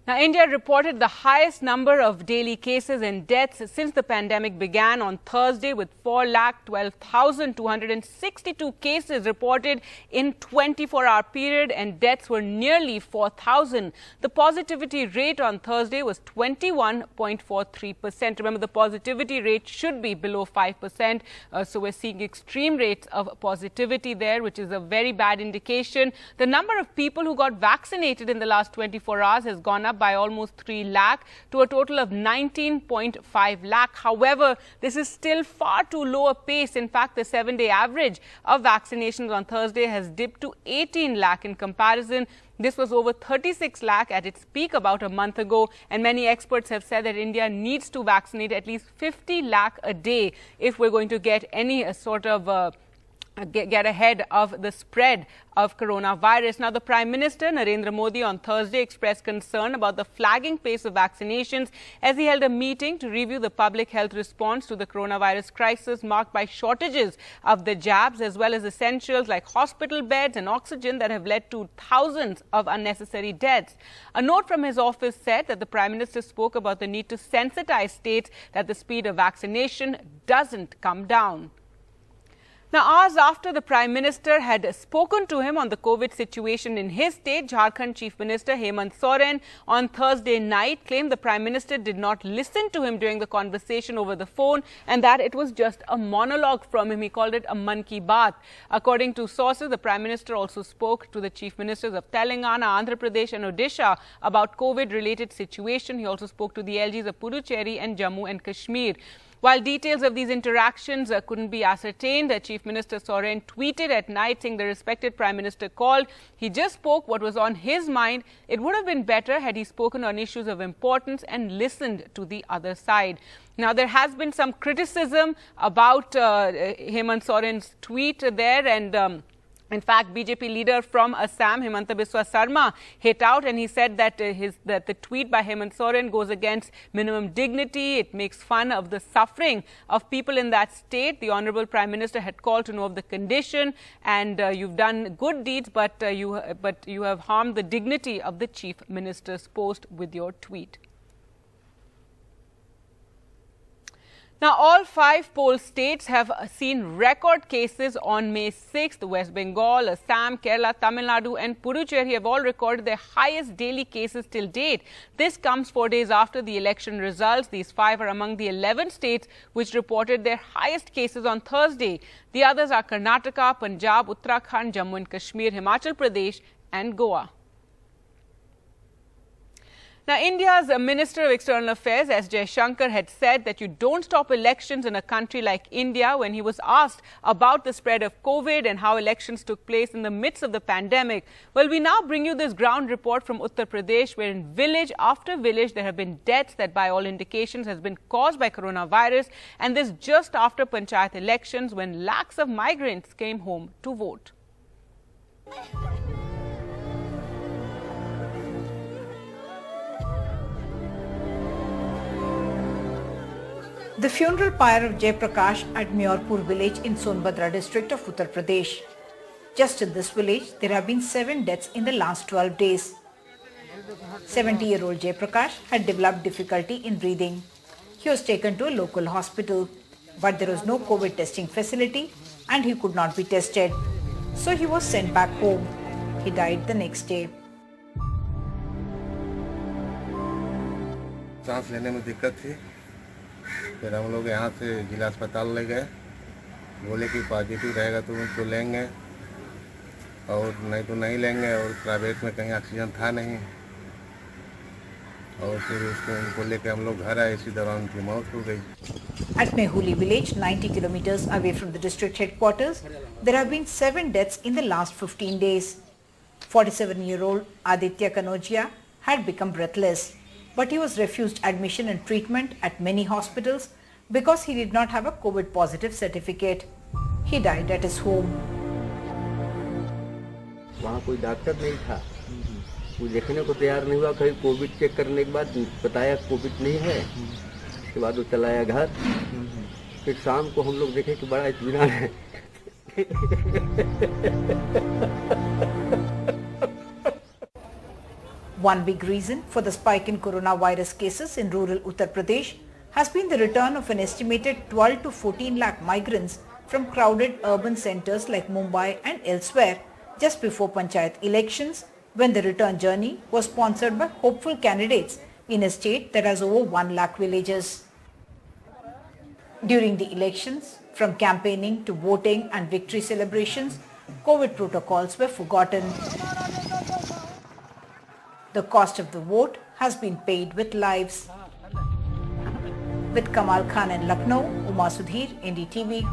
Now, India reported the highest number of daily cases and deaths since the pandemic began on Thursday, with 4,12,262 cases reported in 24-hour period, and deaths were nearly 4,000. The positivity rate on Thursday was 21.43%. Remember, the positivity rate should be below 5%. So we're seeing extreme rates of positivity there, which is a very bad indication. The number of people who got vaccinated in the last 24 hours has gone up by almost 3 lakh to a total of 19.5 lakh. However, this is still far too low a pace. In fact, the 7-day average of vaccinations on Thursday has dipped to 18 lakh. In comparison, this was over 36 lakh at its peak about a month ago, and many experts have said that India needs to vaccinate at least 50 lakh a day if we're going to get any sort of get ahead of the spread of coronavirus. Now, the Prime Minister Narendra Modi on Thursday expressed concern about the flagging pace of vaccinations as he held a meeting to review the public health response to the coronavirus crisis, marked by shortages of the jabs as well as essentials like hospital beds and oxygen that have led to thousands of unnecessary deaths. A note from his office said that the Prime Minister spoke about the need to sensitize states that the speed of vaccination doesn't come down. Now, hours after the Prime Minister had spoken to him on the COVID situation in his state, Jharkhand Chief Minister Hemant Soren on Thursday night claimed the Prime Minister did not listen to him during the conversation over the phone and that it was just a monologue from him. He called it a man ki baat. According to sources, the Prime Minister also spoke to the Chief Ministers of Telangana, Andhra Pradesh and Odisha about COVID-related situation. He also spoke to the LGs of Puducherry and Jammu and Kashmir. While details of these interactions couldn't be ascertained, Chief Minister Soren tweeted at night saying the respected Prime Minister called. He just spoke what was on his mind. It would have been better had he spoken on issues of importance and listened to the other side. Now, there has been some criticism about Hemant Soren's tweet there, and in fact, BJP leader from Assam, Himanta Biswa Sarma, hit out and he said that the tweet by Hemant Soren goes against minimum dignity. It makes fun of the suffering of people in that state. The Honorable Prime Minister had called to know of the condition, and you've done good deeds, but you have harmed the dignity of the Chief Minister's post with your tweet. Now, all 5 poll states have seen record cases on May 6th. West Bengal, Assam, Kerala, Tamil Nadu and Puducherry have all recorded their highest daily cases till date. This comes 4 days after the election results. These 5 are among the 11 states which reported their highest cases on Thursday. The others are Karnataka, Punjab, Uttarakhand, Jammu and Kashmir, Himachal Pradesh and Goa. Now, India's Minister of External Affairs, S. Jaishankar, had said that you don't stop elections in a country like India when he was asked about the spread of COVID and how elections took place in the midst of the pandemic. Well, we now bring you this ground report from Uttar Pradesh, where in village after village there have been deaths that by all indications has been caused by coronavirus, and this just after panchayat elections when lakhs of migrants came home to vote. The funeral pyre of Jai Prakash at Mayorpur village in Sonbhadra district of Uttar Pradesh. Just in this village, there have been 7 deaths in the last 12 days. 70-year-old Jai Prakash had developed difficulty in breathing. He was taken to a local hospital, but there was no COVID testing facility and he could not be tested. So he was sent back home. He died the next day. सांस लेने में दिक्कत थी, फिर हम लोग यहाँ से जिला अस्पताल ले गए, बोले कि पॉजिटिव रहेगा तो उनको लेंगे और नहीं तो नहीं लेंगे, और प्राइवेट में कहीं ऑक्सीजन था नहीं, और फिर उसको उनको लेकर हम लोग घर आए, इसी दौरान उनकी मौत हो गई. At Mehuli village, 90 kilometers away from the district headquarters, there have been 7 deaths in the last 15 days. 47-year-old Aditya Kanojia had become breathless, but he was refused admission and treatment at many hospitals because he did not have a COVID positive certificate. He died at his home. वहाँ कोई doctor नहीं था, वो देखने को तैयार नहीं हुआ. कहीं कोविड चेक करने के बाद बताया कोविड नहीं है, उसके बाद वो चलाया घर. फिर शाम को हम लोग देखे कि बड़ा इत्मीनान है. One big reason for the spike in coronavirus cases in rural Uttar Pradesh has been the return of an estimated 12 to 14 lakh migrants from crowded urban centres like Mumbai and elsewhere just before Panchayat elections, when the return journey was sponsored by hopeful candidates in a state that has over 1 lakh villages. During the elections, from campaigning to voting and victory celebrations, COVID protocols were forgotten. The cost of the vote has been paid with lives. With Kamal Khan in Lucknow, Uma Sudhir, NDTV.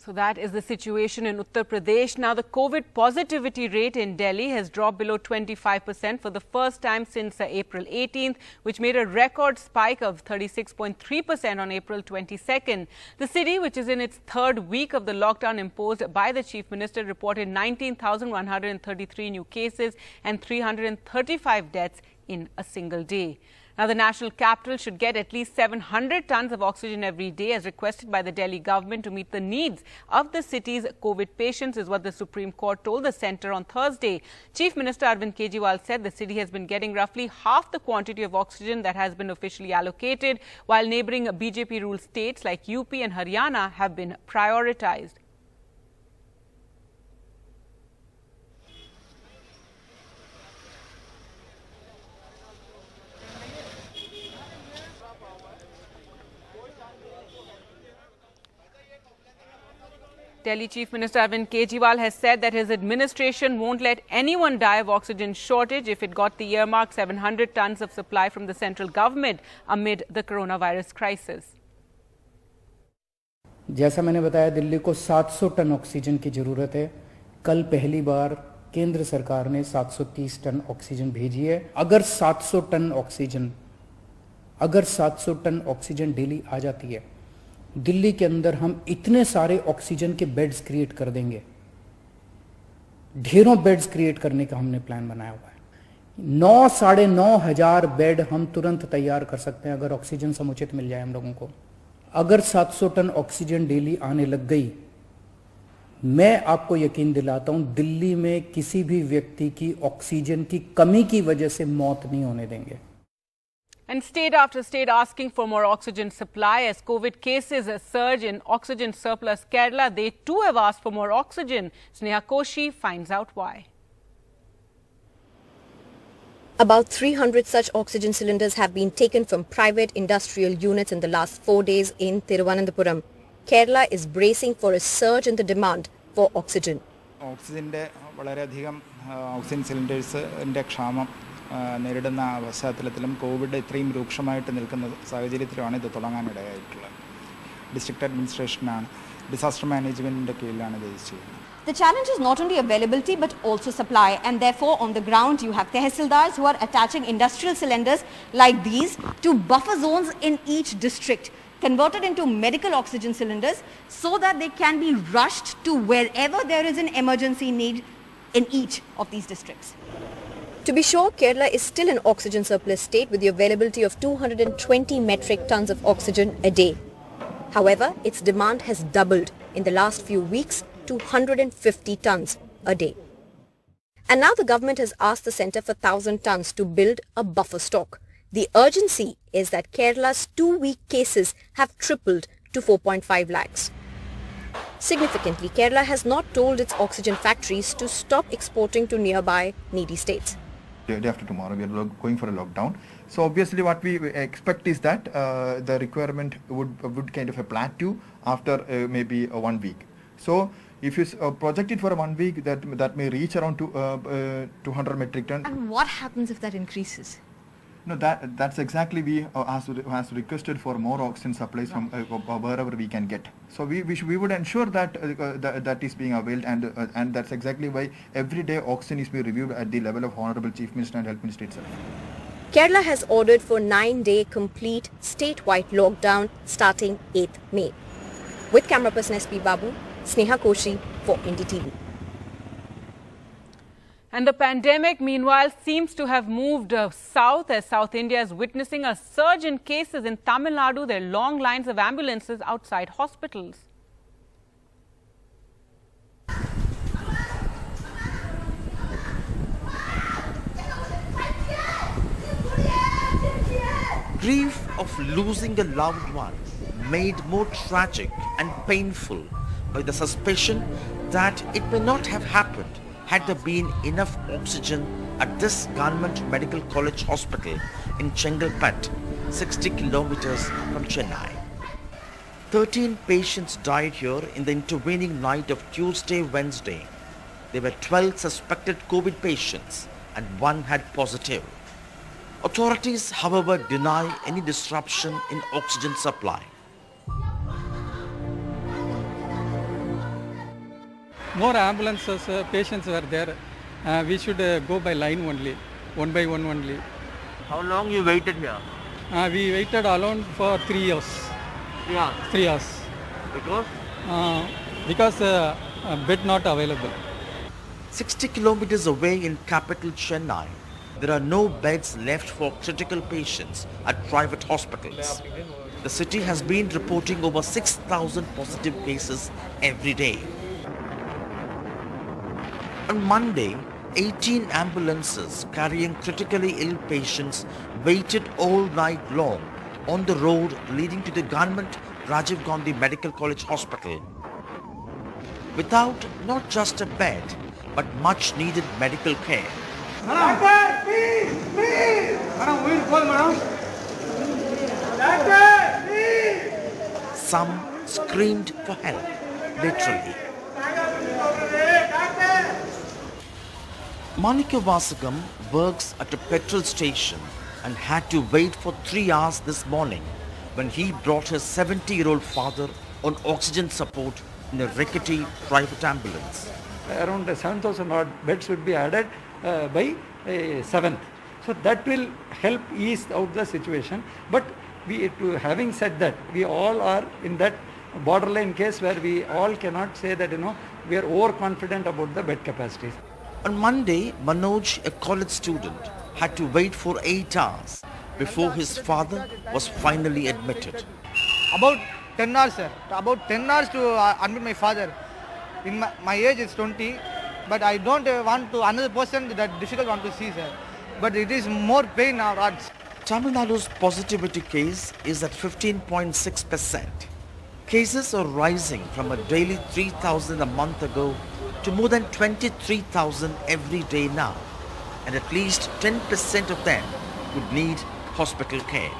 So that is the situation in Uttar Pradesh. Now, the COVID positivity rate in Delhi has dropped below 25% for the first time since April 18th, which made a record spike of 36.3% on April 22nd. The city, which is in its third week of the lockdown imposed by the Chief Minister, reported 19,133 new cases and 335 deaths in a single day. Now, the national capital should get at least 700 tons of oxygen every day as requested by the Delhi government to meet the needs of the city's COVID patients, is what the Supreme Court told the centre on Thursday. Chief Minister Arvind Kejriwal said the city has been getting roughly half the quantity of oxygen that has been officially allocated, while neighbouring BJP-ruled states like UP and Haryana have been prioritised. Delhi Chief Minister Arvind Kejriwal has said that his administration won't let anyone die of oxygen shortage if it got the earmarked 700 tons of supply from the central government amid the coronavirus crisis. जैसा मैंने बताया, दिल्ली को 700 ton oxygen की ज़रूरत है। कल पहली बार केंद्र सरकार ने 730 टन ऑक्सीजन भेजी है। अगर 700 टन ऑक्सीजन डेली आ जाती है, दिल्ली के अंदर हम इतने सारे ऑक्सीजन के बेड्स क्रिएट कर देंगे, ढेरों बेड्स क्रिएट करने का हमने प्लान बनाया हुआ है। 9-9.5 हजार बेड हम तुरंत तैयार कर सकते हैं अगर ऑक्सीजन समुचित मिल जाए हम लोगों को। अगर 700 टन ऑक्सीजन डेली आने लग गई, मैं आपको यकीन दिलाता हूं, दिल्ली में किसी भी व्यक्ति की ऑक्सीजन की कमी की वजह से मौत नहीं होने देंगे। And state after state asking for more oxygen supply as COVID cases surge in oxygen surplus Kerala. They too have asked for more oxygen. Sneha Koshi finds out why. About 300 such oxygen cylinders have been taken from private industrial units in the last 4 days in Thiruvananthapuram. Kerala is bracing for a surge in the demand for oxygen. Oxygen cylinders ക്ഷാമം നേരിടുന്ന പശ്ചാത്തലത്തിലും Covid ഇത്രയും രൂക്ഷമായിട്ട് നിൽക്കുന്ന സാഹചര്യത്തിലാണ് ഇത് തുടങ്ങാനിടയായിട്ടുള്ളത്. District അഡ്മിനിസ്ട്രേഷനാണ്, disaster മാനേജ്മെന്റിന്റെ കീഴിലാണ് ഇത് ചെയ്യുന്നത്. The challenge is not only availability but also supply, and therefore on the ground you have tehsildars who are attaching industrial cylinders like these to buffer zones in each district, converted into medical oxygen cylinders so that they can be rushed to wherever there is an emergency need in each of these districts. To be sure, Kerala is still an oxygen surplus state with the availability of 220 metric tons of oxygen a day. However, its demand has doubled in the last few weeks to 150 tons a day. And now the government has asked the centre for 1,000 tons to build a buffer stock. The urgency is that Kerala's 2-week cases have tripled to 4.5 lakhs. Significantly, Kerala has not told its oxygen factories to stop exporting to nearby needy states. Day after tomorrow we are going for a lockdown, so obviously what we expect is that the requirement would kind of a plateau after maybe 1 week. So if you project it for 1 week, that may reach around 200 metric ton. And what happens if that increases? No, that's exactly we has requested for more oxygen supplies from wherever we can get. So we would ensure that that is being availed, and that's exactly why every day oxygen is being reviewed at the level of Honorable Chief Minister and Health Minister itself. Kerala has ordered for 9-day complete statewide lockdown starting 8th May. With camera person SP Babu, Sneha Koshi for NDTV. And the pandemic, meanwhile, seems to have moved south as South India is witnessing a surge in cases. In Tamil Nadu, there are long lines of ambulances outside hospitals. grief of losing a loved one made more tragic and painful by the suspicion that it may not have happened had there been enough oxygen at this Government Medical College Hospital in Chengalpet, 60 kilometers from Chennai. 13 patients died here in the intervening night of Tuesday-Wednesday. There were 12 suspected COVID patients and one had positive. Authorities, however, deny any disruption in oxygen supply. More ambulances, patients were there. We should go by line only, one by one only. How long you waited here? We waited alone for 3 years. 3 hours? 3 hours. Because? Because bed not available. 60 kilometers away in capital Chennai, there are no beds left for critical patients at private hospitals. The city has been reporting over 6,000 positive cases every day. On Monday, 18 ambulances carrying critically ill patients waited all night long on the road leading to the Government Rajiv Gandhi Medical College Hospital. Without not just a bed, but much needed medical care. Doctor, please, please! Madam, who will call, madam? Doctor, please! Some screamed for help, literally. Manika Vasagam works at a petrol station and had to wait for 3 hours this morning when he brought his 70-year-old father on oxygen support in a rickety private ambulance. Around 7,000 odd beds would be added by 7th. So that will help ease out the situation. But having said that, we all are in that borderline case where we all cannot say that, we are overconfident about the bed capacities. On Monday, Manoj, a college student, had to wait for 8 hours before his father was finally admitted. About 10 hours, sir. About 10 hours to admit my father. In my age is 20, but I don't want to another person that difficult want to see, sir. But it is more pain now. Tamil Nadu's positivity case is at 15.6%. Cases are rising from a daily 3,000 a month ago to more than 23,000 every day now, and at least 10% of them would need hospital care.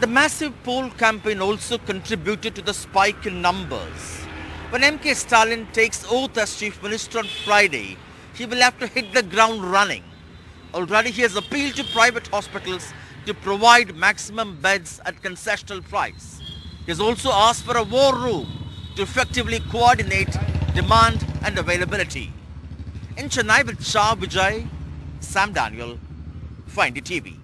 The massive poll campaign also contributed to the spike in numbers. When M.K. Stalin takes oath as Chief Minister on Friday, he will have to hit the ground running. Already he has appealed to private hospitals to provide maximum beds at concessional price. He has also asked for a war room to effectively coordinate demand and availability. In Chennai with Shah Vijay, Sam Daniel, for NDTV.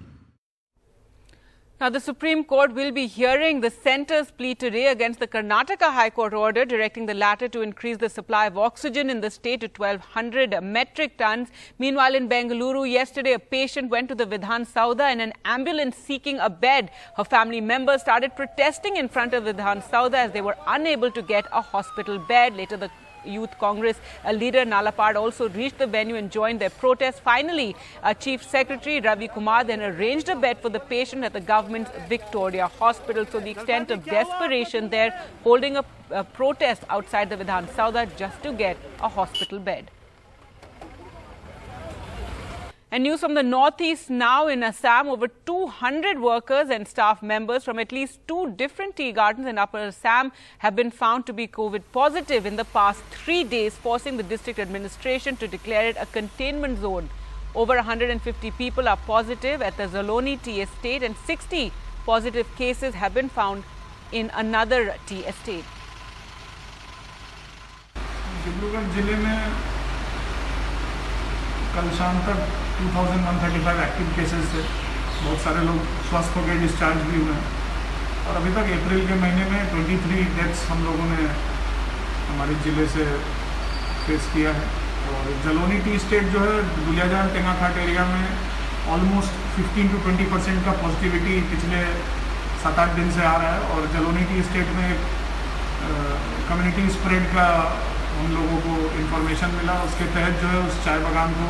Now, the Supreme Court will be hearing the centre's plea today against the Karnataka High Court order directing the latter to increase the supply of oxygen in the state to 1,200 metric tons. Meanwhile, in Bengaluru, yesterday, a patient went to the Vidhan Saudha in an ambulance seeking a bed. Her family members started protesting in front of Vidhan Saudha as they were unable to get a hospital bed. Later, the Youth Congress leader Nalapad also reached the venue and joined their protest. Finally, Chief Secretary Ravi Kumar then arranged a bed for the patient at the government's Victoria Hospital. So the extent of desperation there, holding a protest outside the Vidhan Saudha just to get a hospital bed. And news from the northeast now. In Assam, over 200 workers and staff members from at least 2 different tea gardens in Upper Assam have been found to be COVID positive in the past 3 days, forcing the district administration to declare it a containment zone. Over 150 people are positive at the Zaloni tea estate and 60 positive cases have been found in another tea estate. Dibrugarh जिले में कल शाम तक 2135 active cases थे। बहुत सारे लोग स्वस्थ होकर डिस्चार्ज भी हुए हैं और अभी तक अप्रैल के महीने में 23 डेथ्स हम लोगों ने हमारे ज़िले से फेस किया है। और जलोनी टी स्टेट जो है दुलियाजान टेंगाघाट एरिया में ऑलमोस्ट 15 to 20% का पॉजिटिविटी पिछले 7-8 दिन से आ रहा है। और जलोनी टी स्टेट में कम्युनिटी स्प्रेड का हम लोगों को इन्फॉर्मेशन मिला, उसके तहत जो है उस चाय बागान को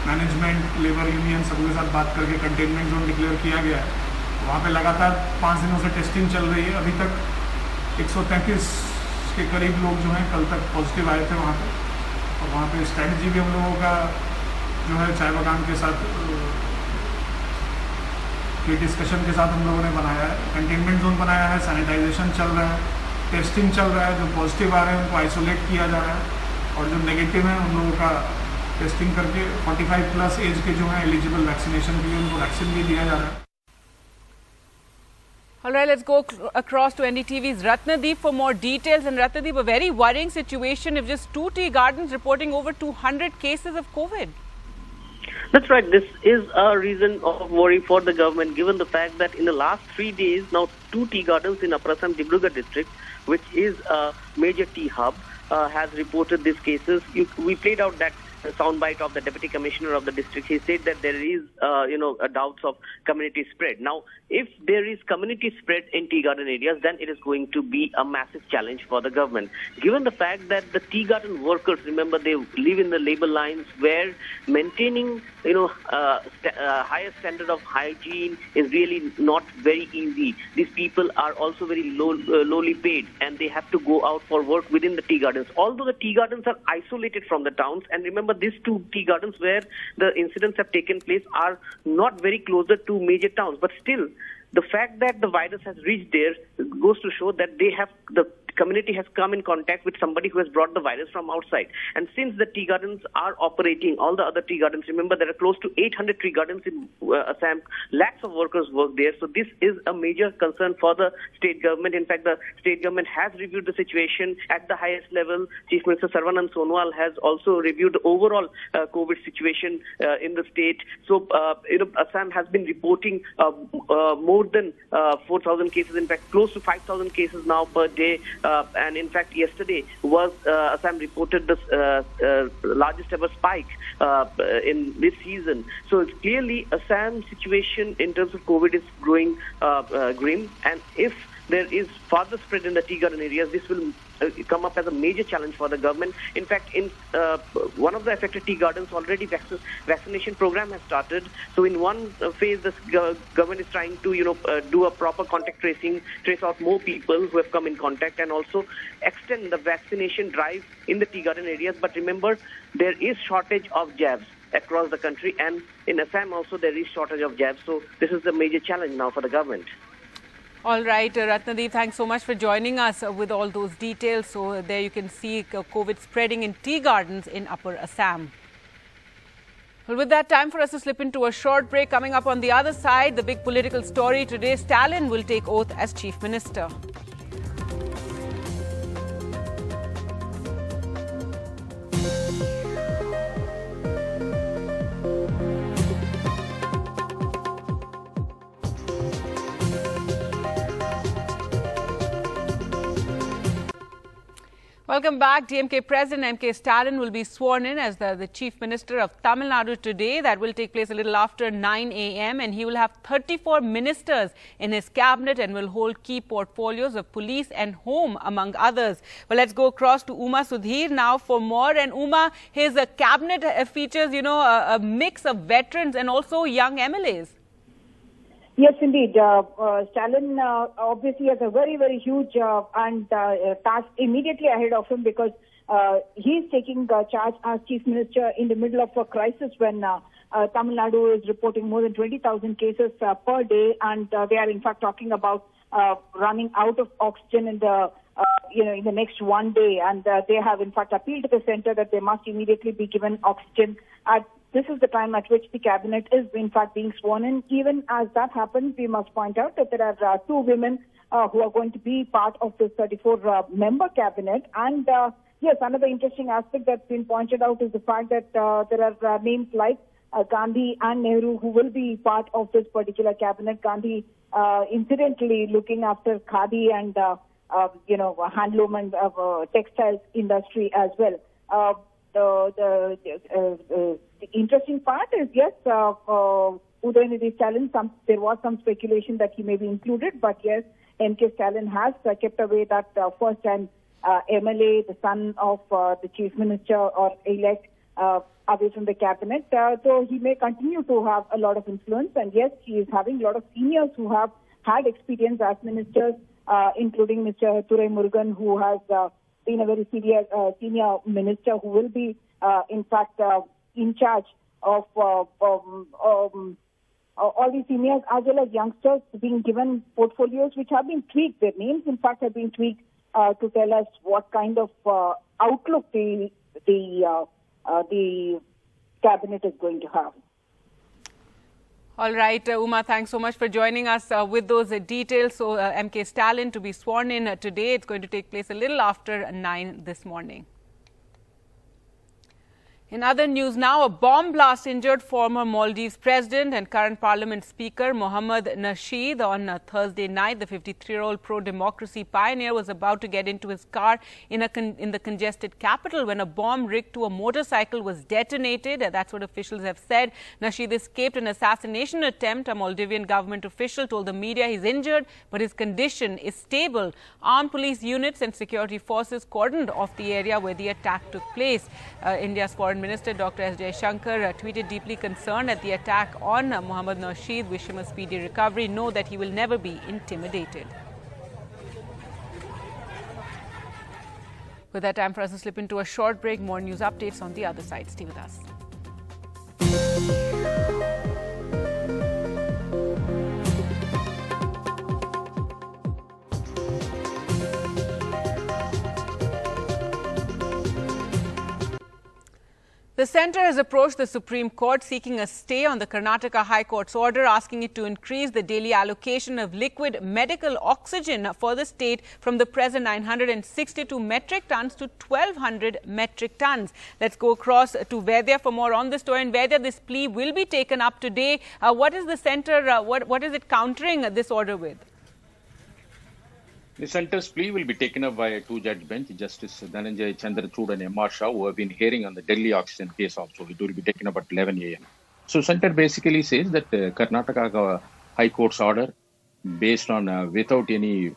मैनेजमेंट, लेबर यूनियन सबके साथ बात करके कंटेनमेंट जोन डिक्लेयर किया गया है। वहाँ पे लगातार 5 दिनों से टेस्टिंग चल रही है। अभी तक 133 के करीब लोग जो हैं कल तक पॉजिटिव आए थे वहाँ पे। और वहाँ पे स्ट्रैटेजी भी हम लोगों का जो है चाय बागान के साथ के डिस्कशन के साथ हम लोगों ने बनाया है। कंटेनमेंट जोन बनाया है, सैनिटाइजेशन चल रहा है, टेस्टिंग चल रहा है। जो पॉजिटिव आ रहे हैं उनको आइसोलेट किया जा रहा है और जो नेगेटिव हैं उन लोगों का टेस्टिंग करके 45+ एज के जो हैं एलिजिबल वैक्सीनेशन के लिए उनको वैक्सीन भी दिया जा रहा है। All right, let's go across to NDTV's Ratnadeep for more details. And Ratnadeep, a very worrying situation if just 2 tea gardens reporting over 200 cases of COVID. That's right. This is a reason of worry for the government, given the fact that in the last 3 days, now 2 tea gardens in Upper Assam Dibrugarh district, which is a major tea hub, has reported these cases. We played out that soundbite of the Deputy Commissioner of the district. He said that there is, a doubts of community spread. Now, if there is community spread in tea garden areas, then it is going to be a massive challenge for the government. Given the fact that the tea garden workers, remember, they live in the labor lines where maintaining, higher standard of hygiene is really not very easy. These people are also very lowly paid, and they have to go out for work within the tea gardens. Although the tea gardens are isolated from the towns, and remember, these 2 tea gardens where the incidents have taken place are not very closer to major towns, but still the fact that the virus has reached there goes to show that the community has come in contact with somebody who has brought the virus from outside. And since the tea gardens are operating, all the other tea gardens, remember there are close to 800 tea gardens in Assam, lakhs of workers work there. So this is a major concern for the state government. In fact, the state government has reviewed the situation at the highest level. Chief Minister Sarvanand Sonowal has also reviewed the overall COVID situation in the state. So, Assam has been reporting more than 4,000 cases, in fact, close to 5,000 cases now per day. And in fact, yesterday was Assam reported the largest ever spike in this season. So it's clearly Assam's situation in terms of COVID is growing grim. And if there is further spread in the tea garden areas, this will come up as a major challenge for the government. In fact, in one of the affected tea gardens, already vaccination program has started. So in one phase, the government is trying to, do a proper contact tracing, trace out more people who have come in contact, and also extend the vaccination drive in the tea garden areas. But remember, there is shortage of jabs across the country, and in Assam also there is shortage of jabs. So this is the major challenge now for the government. All right, Ratnadeep, thanks so much for joining us with all those details. So there you can see COVID spreading in tea gardens in Upper Assam. Well, with that, time for us to slip into a short break. Coming up on the other side, the big political story today, Stalin will take oath as Chief Minister. Welcome back. DMK President M.K. Stalin will be sworn in as the Chief Minister of Tamil Nadu today. That will take place a little after 9 a.m. and he will have 34 ministers in his cabinet and will hold key portfolios of police and home, among others. Well, let's go across to Uma Sudhir now for more. And Uma, his cabinet features, a mix of veterans and also young MLAs. Yes, indeed. Stalin obviously has a very, very huge task immediately ahead of him because he is taking charge as Chief Minister in the middle of a crisis when Tamil Nadu is reporting more than 20,000 cases per day, and they are in fact talking about running out of oxygen in the in the next one day, and they have in fact appealed to the centre that they must immediately be given oxygen. This is the time at which the cabinet is in fact being sworn in. Even as that happens, we must point out that there are 2 women who are going to be part of this 34-member cabinet. And yes, another interesting aspect that's been pointed out is the fact that there are names like Gandhi and Nehru who will be part of this particular cabinet. Gandhi, incidentally, looking after khadi and handloom and textiles industry as well. The interesting part is, yes, Udayanithi Stalin, there was some speculation that he may be included, but yes, M.K. Stalin has kept away that first-time MLA, the son of the Chief Minister or elect, away from the cabinet. So he may continue to have a lot of influence. And yes, he is having a lot of seniors who have had experience as ministers, including Mr. Thurai Murugan, who has been a very senior minister who will be, in fact, in charge of all these seniors as well as youngsters being given portfolios which have been tweaked. Their names, in fact, have been tweaked to tell us what kind of outlook the cabinet is going to have. All right, Uma, thanks so much for joining us with those details. So, MK Stalin to be sworn in today. It's going to take place a little after 9 this morning. In other news now, a bomb blast injured former Maldives president and current parliament speaker Mohammad Nasheed on Thursday night. The 53-year-old pro-democracy pioneer was about to get into his car in the congested capital when a bomb rigged to a motorcycle was detonated. That's what officials have said. Nasheed escaped an assassination attempt. A Maldivian government official told the media he's injured, but his condition is stable. Armed police units and security forces cordoned off the area where the attack took place. India's Foreign Minister Dr. S. Jaishankar tweeted deeply concerned at the attack on Mohammad Nasheed, wish him a speedy recovery, know that he will never be intimidated. With that, time for us to slip into a short break. More news updates on the other side. Stay with us. The centre has approached the Supreme Court seeking a stay on the Karnataka High Court's order asking it to increase the daily allocation of liquid medical oxygen for the state from the present 962 metric tons to 1200 metric tons. Let's go across to Vaidya for more on this story. And Vaidya, this plea will be taken up today. What is the centre, what is it countering this order with? The centre's plea will be taken up by a two-judge bench, Justice Dhananjay Chandrachud and M.R. Shah, who have been hearing on the Delhi oxygen case also. It will be taken up at 11 a.m. So, centre basically says that Karnataka High Court's order, based on without any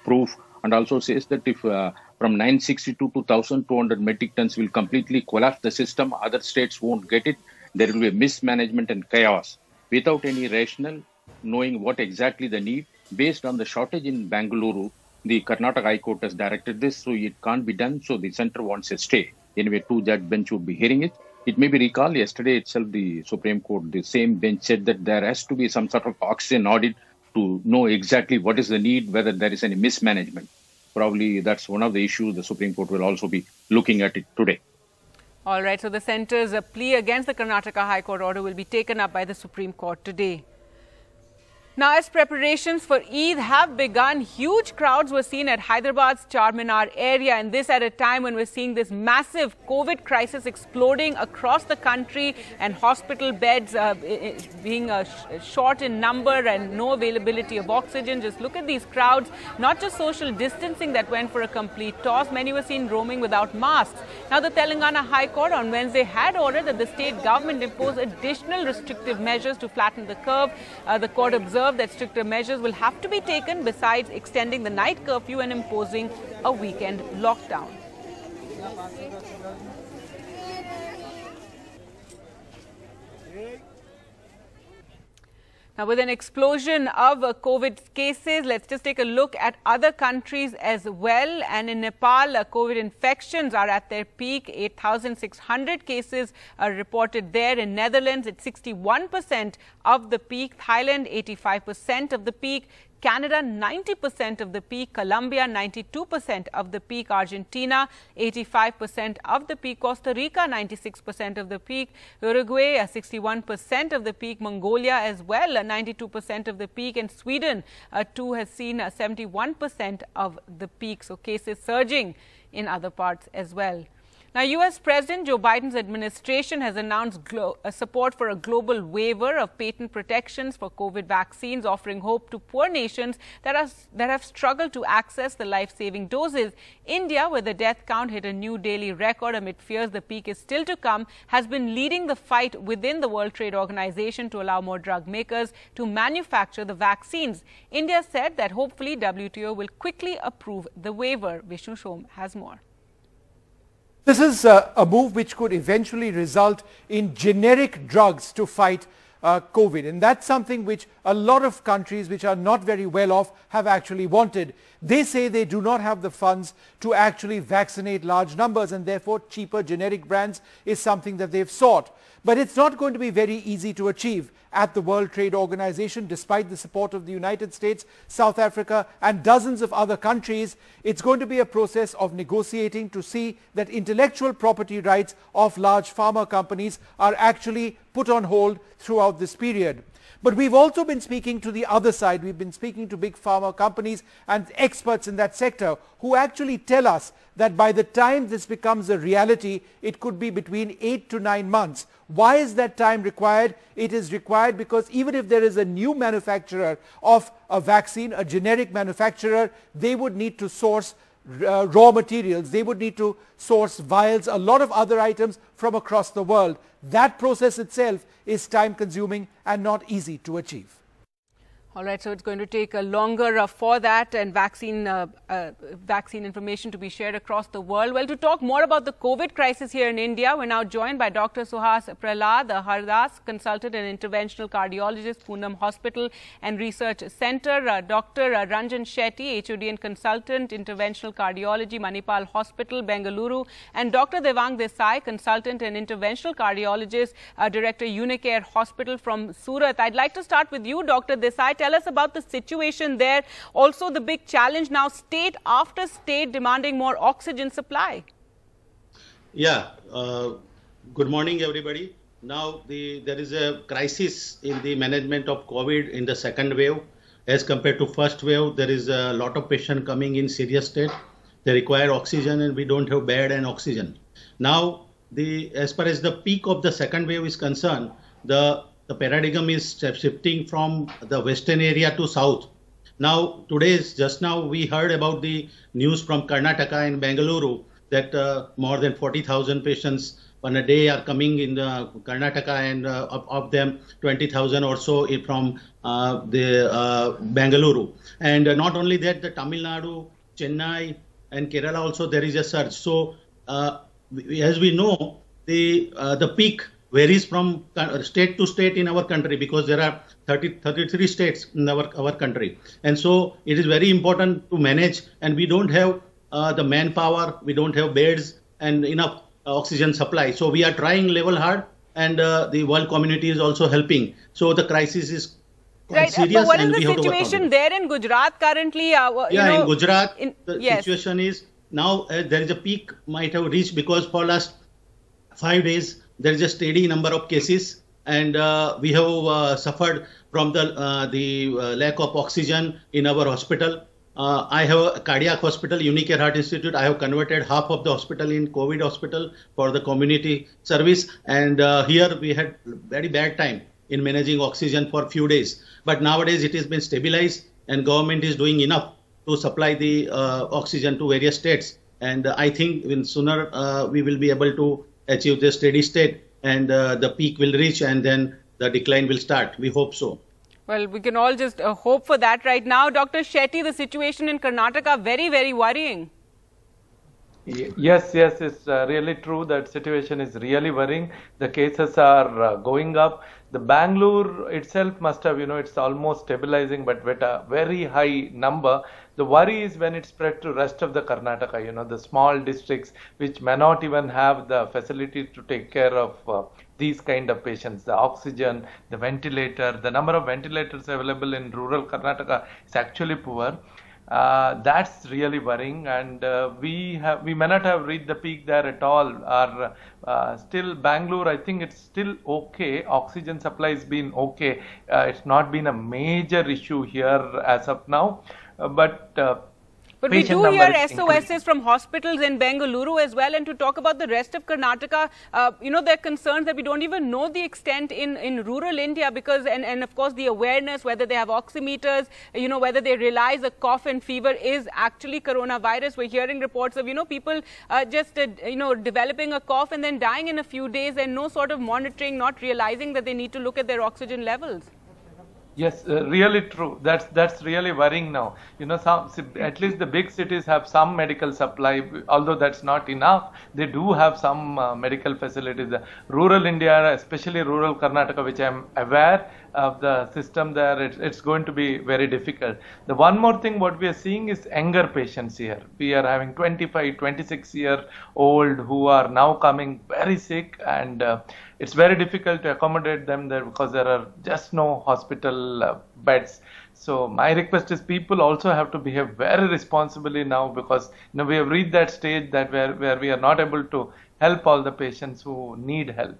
proof, and also says that if from 962 to 1,200 metric tons will completely collapse the system, other states won't get it. There will be mismanagement and chaos without any rationale, knowing what exactly the need. Based on the shortage in Bangalore, the Karnataka High Court has directed this, so it can't be done. So the centre wants a stay. Anyway, two-judge bench would be hearing it. It may be recalled yesterday itself, the Supreme Court, the same bench said that there has to be some sort of oxygen audit to know exactly what is the need, whether there is any mismanagement. Probably that's one of the issues the Supreme Court will also be looking at it today. All right, so the centre's plea against the Karnataka High Court order will be taken up by the Supreme Court today. Now, as preparations for Eid have begun, huge crowds were seen at Hyderabad's Charminar area, and this at a time when we're seeing this massive COVID crisis exploding across the country and hospital beds being short in number and no availability of oxygen. Just look at these crowds, not just social distancing that went for a complete toss. Many were seen roaming without masks. Now, the Telangana High Court on Wednesday had ordered that the state government impose additional restrictive measures to flatten the curve. The court observed that stricter measures will have to be taken besides extending the night curfew and imposing a weekend lockdown. Now, with an explosion of COVID cases, let's just take a look at other countries as well. And in Nepal, COVID infections are at their peak. 8,600 cases are reported there. In Netherlands, it's 61% of the peak. Thailand, 85% of the peak. Canada, 90% of the peak. Colombia, 92% of the peak. Argentina, 85% of the peak. Costa Rica, 96% of the peak. Uruguay, 61% of the peak. Mongolia as well, 92% of the peak. And Sweden, too, has seen 71% of the peak. So cases surging in other parts as well. Now, U.S. President Joe Biden's administration has announced support for a global waiver of patent protections for COVID vaccines, offering hope to poor nations that have struggled to access the life-saving doses. India, where the death count hit a new daily record amid fears the peak is still to come, has been leading the fight within the World Trade Organization to allow more drug makers to manufacture the vaccines. India said that hopefully WTO will quickly approve the waiver. Vishnu Shom has more. This is a move which could eventually result in generic drugs to fight COVID, and that's something which a lot of countries which are not very well off have actually wanted. They say they do not have the funds to actually vaccinate large numbers, and therefore cheaper generic brands is something that they've sought. But it's not going to be very easy to achieve at the World Trade Organization, despite the support of the United States, South Africa and dozens of other countries. It's going to be a process of negotiating to see that intellectual property rights of large pharma companies are actually put on hold throughout this period. But we've also been speaking to the other side. We've been speaking to big pharma companies and experts in that sector who actually tell us that by the time this becomes a reality, it could be between 8 to 9 months. Why is that time required? It is required because even if there is a new manufacturer of a vaccine, a generic manufacturer, they would need to source raw materials, they would need to source vials, a lot of other items from across the world. That process itself is time consuming and not easy to achieve. All right, so it's going to take longer for that and vaccine information to be shared across the world. Well, to talk more about the COVID crisis here in India, we're now joined by Dr. Suhas Prahlad Hardas, consultant and interventional cardiologist, Poonam Hospital and Research Center, Dr. Ranjan Shetty, HOD and consultant, interventional cardiology, Manipal Hospital, Bengaluru, and Dr. Devang Desai, consultant and interventional cardiologist, Director, Unicare Hospital from Surat. I'd like to start with you, Dr. Desai. Tell us about the situation there. Also, the big challenge now, state after state demanding more oxygen supply. Yeah. Good morning, everybody. Now, there is a crisis in the management of COVID in the second wave. As compared to first wave, there is a lot of patients coming in serious state. They require oxygen and we don't have bed and oxygen. Now, as far as the peak of the second wave is concerned, the paradigm is shifting from the western area to south. Now, just now we heard about the news from Karnataka and Bengaluru that more than 40,000 patients on a day are coming in the Karnataka, and of them 20,000 or so from the Bengaluru. And not only that, the Tamil Nadu, Chennai and Kerala also there is a surge. So as we know, the peak varies from state to state in our country because there are 33 states in our country. And so it is very important to manage, and we don't have the manpower, we don't have beds and enough oxygen supply. So we are trying level hard, and the world community is also helping. So the crisis is quite serious. But what is the situation there in Gujarat currently? In Gujarat, the situation is now there is a peak might have reached because for last 5 days, there is a steady number of cases, and we have suffered from the lack of oxygen in our hospital. I have a cardiac hospital, Unicare Heart Institute. I have converted half of the hospital in COVID hospital for the community service. And here we had very bad time in managing oxygen for a few days. But nowadays it has been stabilized, and government is doing enough to supply the oxygen to various states. And I think sooner we will be able to achieve the steady state, and the peak will reach, and then the decline will start. We hope so. Well, we can all just hope for that right now. Dr. Shetty, the situation in Karnataka, very, very worrying. Yes, it's really true. That situation is really worrying. The cases are going up. The Bangalore itself must have, it's almost stabilizing, but with a very high number. The worry is when it spread to rest of the Karnataka, the small districts which may not even have the facility to take care of these kind of patients. The oxygen, the ventilator, the number of ventilators available in rural Karnataka is actually poor. That's really worrying, and we may not have reached the peak there at all. Still Bangalore, I think it's still okay. Oxygen supply has been okay. It's not been a major issue here as of now. But we do hear SOSs from hospitals in Bengaluru as well. And to talk about the rest of Karnataka, there are concerns that we don't even know the extent in rural India because, and of course, the awareness, whether they have oximeters, whether they realize a cough and fever is actually coronavirus. We're hearing reports of, people just, developing a cough and then dying in a few days and no sort of monitoring, not realizing that they need to look at their oxygen levels. Yes, really true. That's really worrying now. You know, at least the big cities have some medical supply, although that's not enough. They do have some medical facilities. Rural India, especially rural Karnataka, which I'm aware of the system there, it's going to be very difficult. The one more thing what we are seeing is younger patients here. We are having 25, 26-year-old who are now coming very sick, and it's very difficult to accommodate them there because there are just no hospital beds. So my request is people also have to behave very responsibly now, because we have reached that stage that where we are not able to help all the patients who need help.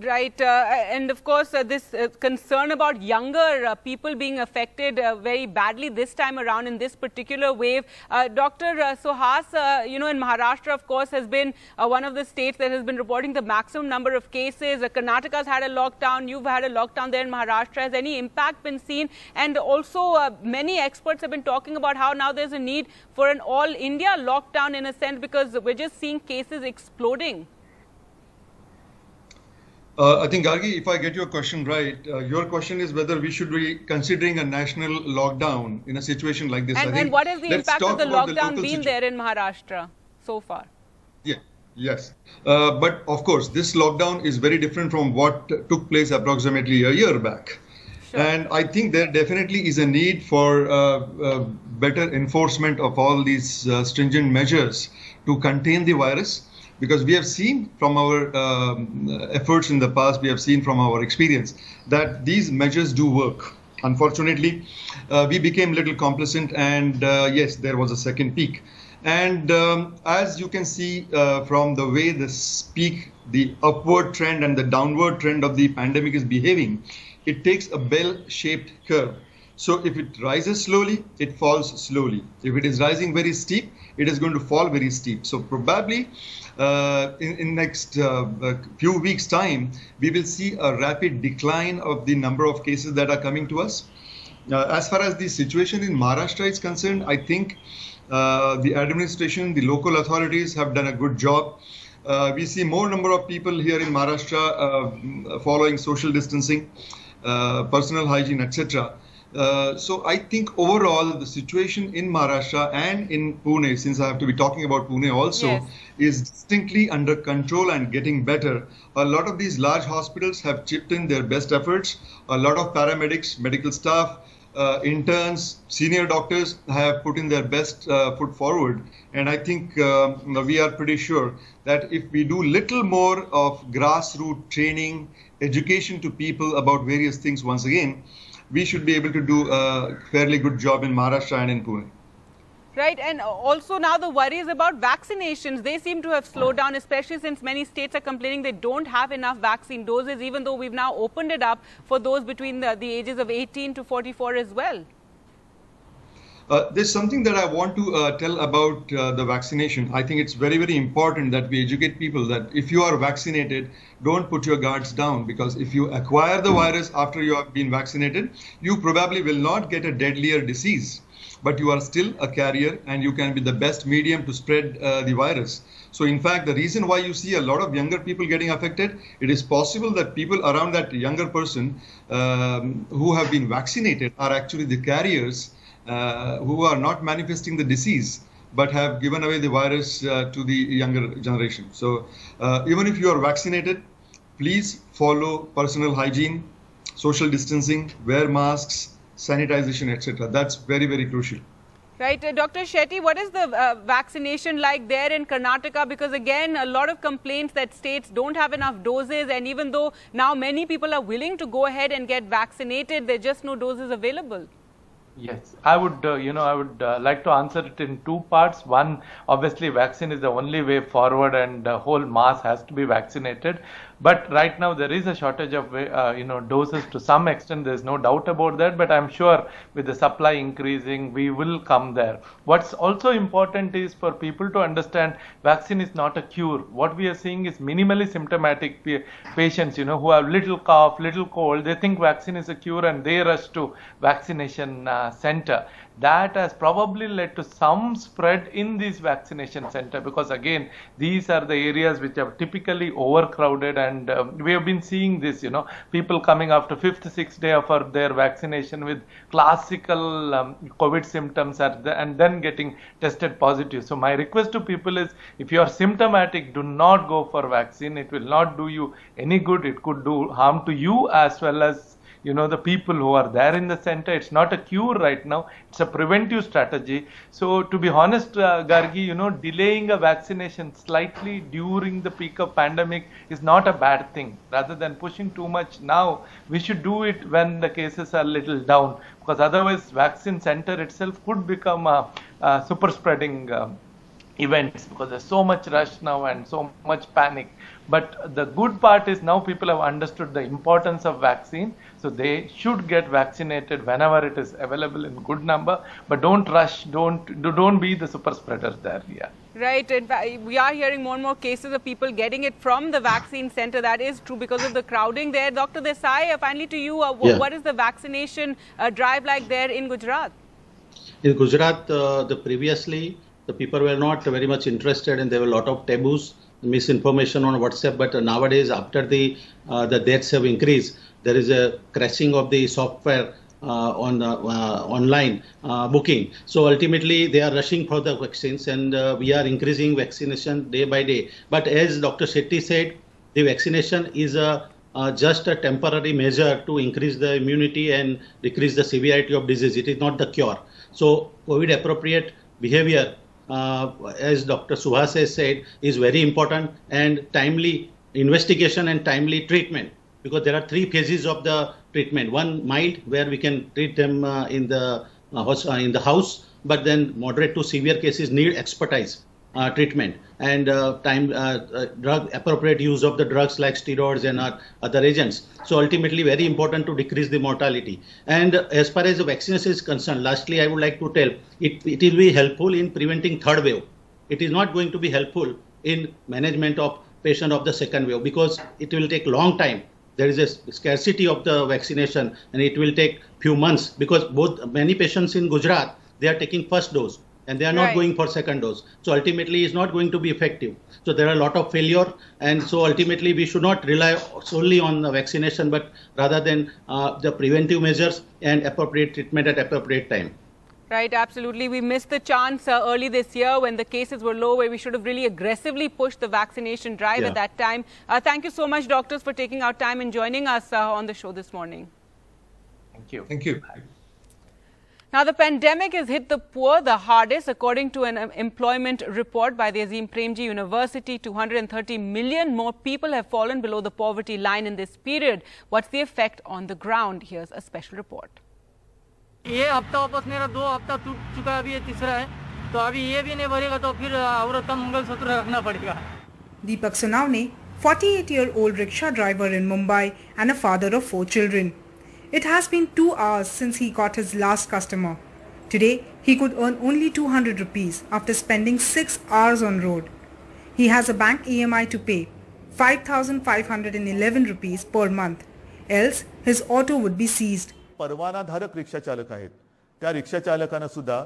Right, and of course this concern about younger people being affected very badly this time around in this particular wave. Dr. Suhas, in Maharashtra, of course, has been one of the states that has been reporting the maximum number of cases. Karnataka's had a lockdown, you've had a lockdown there in Maharashtra. Has any impact been seen? And also many experts have been talking about how now there's a need for an all-India lockdown in a sense, because we're just seeing cases exploding. I think, Gargi, if I get your question right, your question is whether we should be considering a national lockdown in a situation like this. And what has the impact of the lockdown been there in Maharashtra so far? Yeah, yes. But of course, this lockdown is very different from what took place approximately a year back. Sure. And I think there definitely is a need for better enforcement of all these stringent measures to contain the virus. Because we have seen from our efforts in the past, we have seen from our experience that these measures do work. Unfortunately, we became a little complacent, and yes, there was a second peak. And as you can see from the way this peak, the upward trend and the downward trend of the pandemic is behaving, it takes a bell-shaped curve. So if it rises slowly, it falls slowly. If it is rising very steep, it is going to fall very steep. So probably in next few weeks' time, we will see a rapid decline of the number of cases that are coming to us. As far as the situation in Maharashtra is concerned, I think the administration, the local authorities have done a good job. We see more number of people here in Maharashtra following social distancing, personal hygiene, etc. So I think overall the situation in Maharashtra and in Pune, since I have to be talking about Pune also, yes, is distinctly under control and getting better. A lot of these large hospitals have chipped in their best efforts. A lot of paramedics, medical staff, interns, senior doctors have put in their best foot forward. And I think we are pretty sure that if we do little more of grassroots training, education to people about various things once again, we should be able to do a fairly good job in Maharashtra and in Pune. Right, and also now the worries about vaccinations, they seem to have slowed down, especially since many states are complaining they don't have enough vaccine doses, even though we've now opened it up for those between the ages of 18 to 44 as well. There's something that I want to tell about the vaccination. I think it's very, very important that we educate people that if you are vaccinated, don't put your guards down, because if you acquire the virus after you have been vaccinated, you probably will not get a deadlier disease, but you are still a carrier and you can be the best medium to spread the virus. So in fact, the reason why you see a lot of younger people getting affected, it is possible that people around that younger person who have been vaccinated are actually the carriers who are not manifesting the disease, but have given away the virus to the younger generation. So even if you are vaccinated, please follow personal hygiene, social distancing, wear masks, sanitization, etc. That's very, very crucial. Right. Dr. Shetty, what is the vaccination like there in Karnataka? Because again, a lot of complaints that states don't have enough doses, and even though now many people are willing to go ahead and get vaccinated, there are just no doses available. Yes, I would, like to answer it in two parts. One, obviously, vaccine is the only way forward, and the whole mass has to be vaccinated. But right now there is a shortage of, doses to some extent. There's no doubt about that. But I'm sure with the supply increasing, we will come there. What's also important is for people to understand vaccine is not a cure. What we are seeing is minimally symptomatic patients, who have little cough, little cold. They think vaccine is a cure and they rush to vaccination center. That has probably led to some spread in these vaccination center, because again, these are the areas which are typically overcrowded, and we have been seeing this, people coming after 5th, 6th day of their vaccination with classical COVID symptoms and then getting tested positive. So my request to people is, if you are symptomatic, do not go for vaccine. It will not do you any good. It could do harm to you as well as the people who are there in the center. It's not a cure right now. It's a preventive strategy. So to be honest, Gargi, delaying a vaccination slightly during the peak of pandemic is not a bad thing. Rather than pushing too much now, we should do it when the cases are little down, because otherwise vaccine center itself could become a super spreading events, because there's so much rush now and so much panic. But the good part is now people have understood the importance of vaccine, so they should get vaccinated whenever it is available in good number. But don't rush, don't be the super spreaders there. Yeah. Right. In fact, we are hearing more and more cases of people getting it from the vaccine center. That is true because of the crowding there. Dr. Desai, finally to you, what is the vaccination drive like there in Gujarat? In Gujarat, previously the people were not very much interested, and there were a lot of taboos, misinformation on WhatsApp. But nowadays, after the deaths have increased, there is a crashing of the software on the online booking. So ultimately, they are rushing for the vaccines, and we are increasing vaccination day by day. But as Dr. Shetty said, the vaccination is just a temporary measure to increase the immunity and decrease the severity of disease. It is not the cure. So COVID appropriate behavior, as Dr. Suhas has said, is very important, and timely investigation and timely treatment, because there are 3 phases of the treatment. One, mild, where we can treat them in the house, but then moderate to severe cases need expertise treatment, and drug appropriate use of the drugs like steroids and other agents. So ultimately very important to decrease the mortality. And as far as the vaccination is concerned, lastly I would like to tell, it will be helpful in preventing third wave. It is not going to be helpful in management of patient of the second wave, because it will take long time. There is a scarcity of the vaccination, and it will take few months, because many patients in Gujarat, they are taking first dose and they are not going for second dose. So ultimately it's not going to be effective. So there are a lot of failure, and so ultimately we should not rely solely on the vaccination, but rather than the preventive measures and appropriate treatment at appropriate time. Right, absolutely. We missed the chance early this year when the cases were low, where we should have really aggressively pushed the vaccination drive at that time. Thank you so much, doctors, for taking our time and joining us on the show this morning. Thank you. Thank you. Now, the pandemic has hit the poor the hardest. According to an employment report by the Azim Premji University, 230 million more people have fallen below the poverty line in this period. What's the effect on the ground? Here's a special report. ये हफ्ता वापस मेरा 2 हफ्ता टूट चुका है, अभी ये तीसरा है, तो अभी ये भी नहीं भरेगा तो फिर औरत का मंगलसूत्र रखना पड़ेगा. Deepak Sonawne, 48-year-old rickshaw driver in Mumbai and a father of 4 children. It has been 2 hours since he got his last customer. Today, he could earn only 200 rupees after spending 6 hours on road. He has a bank EMI to pay, 5,511 rupees per month. Else, his auto would be seized. परवानाधारक रिक्षा चालक आहेत, त्या रिक्षा चालकांना सुद्धा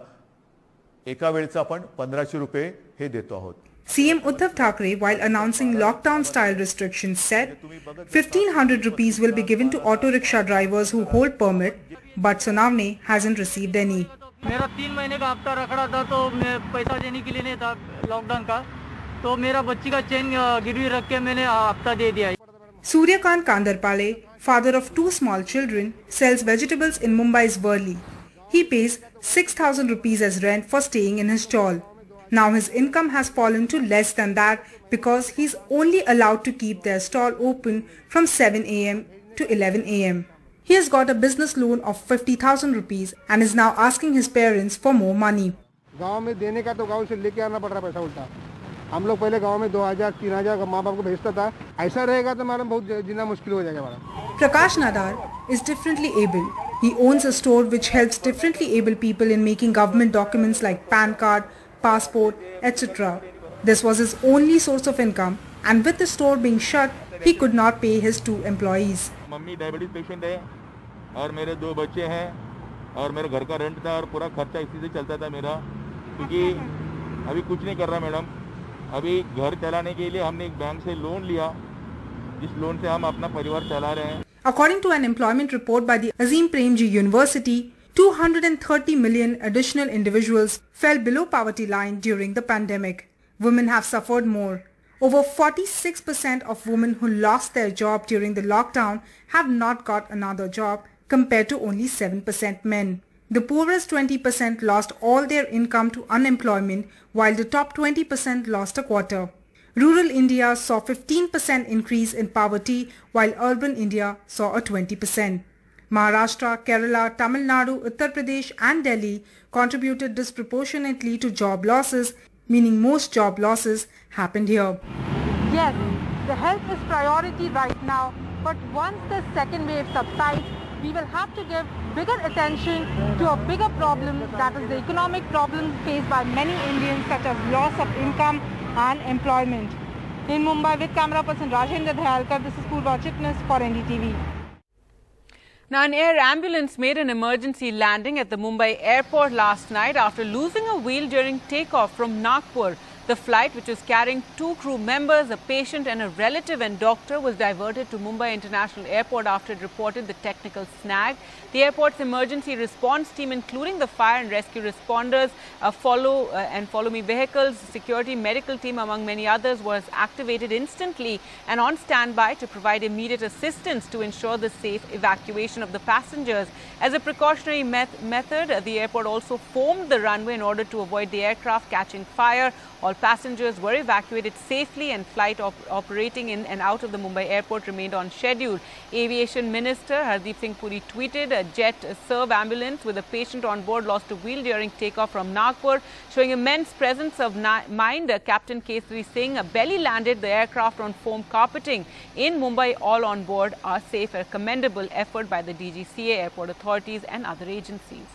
एका वेळेचा आपण 1500 रुपये हे देतो आहोत. CM Uddhav Thackeray, while announcing lockdown-style restrictions, said 1,500 rupees will be given to auto rickshaw drivers who hold permit, but Sonawne hasn't received any. मेरा 3 महीने का हफ्ता रखड़ा था, तो मैं पैसा देने के लिए नहीं था लॉकडाउन का, तो मेरा बच्ची का चेन गिरवी रख के मैंने हफ्ता दे दिया. Suryakant Kandarpale, father of 2 small children, sells vegetables in Mumbai's Worli. He pays 6,000 rupees as rent for staying in his stall. Now his income has fallen to less than that because he's only allowed to keep their stall open from 7 a.m. to 11 a.m. He has got a business loan of 50,000 rupees and is now asking his parents for more money. गांव में देने का तो गांव से लेके आना पड़ रहा पैसा उल्टा. हम लोग पहले गांव में 2,000-3,000 का माँ बाप को भेजता था. ऐसा रहेगा तो मैडम बहुत जीना मुश्किल हो जाएगा madam. Prakash Nadar is differently able. He owns a store which helps differently able people in making government documents like PAN card, passport, etc. This was his only source of income, and with the store being shut, he could not pay his 2 employees. Mummy diabetes patient है और मेरे 2 बच्चे हैं. 2 बच्चे हैं और मेरे घर का रेंट था और पूरा खर्चा इसी से चलता था मेरा, क्योंकि अभी कुछ नहीं कर रहा मैडम। अभी घर चलाने के लिए हमने एक बैंक से लोन लिया, जिस लोन से हम अपना परिवार चला रहे हैं। According to an employment report by the Azim Premji University, 230 million additional individuals fell below poverty line during the pandemic. Women have suffered more. Over 46% of women who lost their job during the lockdown have not got another job, compared to only 7% men. The poorest 20% lost all their income to unemployment, while the top 20% lost a quarter. Rural India saw 15% increase in poverty, while urban India saw a 20%. Maharashtra, Kerala, Tamil Nadu, Uttar Pradesh and Delhi contributed disproportionately to job losses, meaning most job losses happened here. Yes, the health is priority right now, but once the second wave subsides, we will have to give bigger attention to a bigger problem, that is the economic problems faced by many Indians, such as loss of income and employment. In Mumbai, with camera person Rajendra Dayalkar, this is Purva Chitnis for NDTV. Now, an air ambulance made an emergency landing at the Mumbai airport last night after losing a wheel during takeoff from Nagpur. The flight, which was carrying 2 crew members, a patient and a relative and doctor, was diverted to Mumbai International Airport after it reported the technical snag. The airport's emergency response team, including the fire and rescue responders, follow me vehicles, security, medical team, among many others, was activated instantly and on standby to provide immediate assistance to ensure the safe evacuation of the passengers. As a precautionary method, the airport also foamed the runway in order to avoid the aircraft catching fire. All passengers were evacuated safely and flight operating in and out of the Mumbai airport remained on schedule. Aviation Minister Hardeep Singh Puri tweeted, a jet serve ambulance with a patient on board lost a wheel during takeoff from Nagpur, showing immense presence of mind. Captain Kesari Singh belly landed the aircraft on foam carpeting in Mumbai. All on board are safe, a commendable effort by the DGCA, airport authorities and other agencies.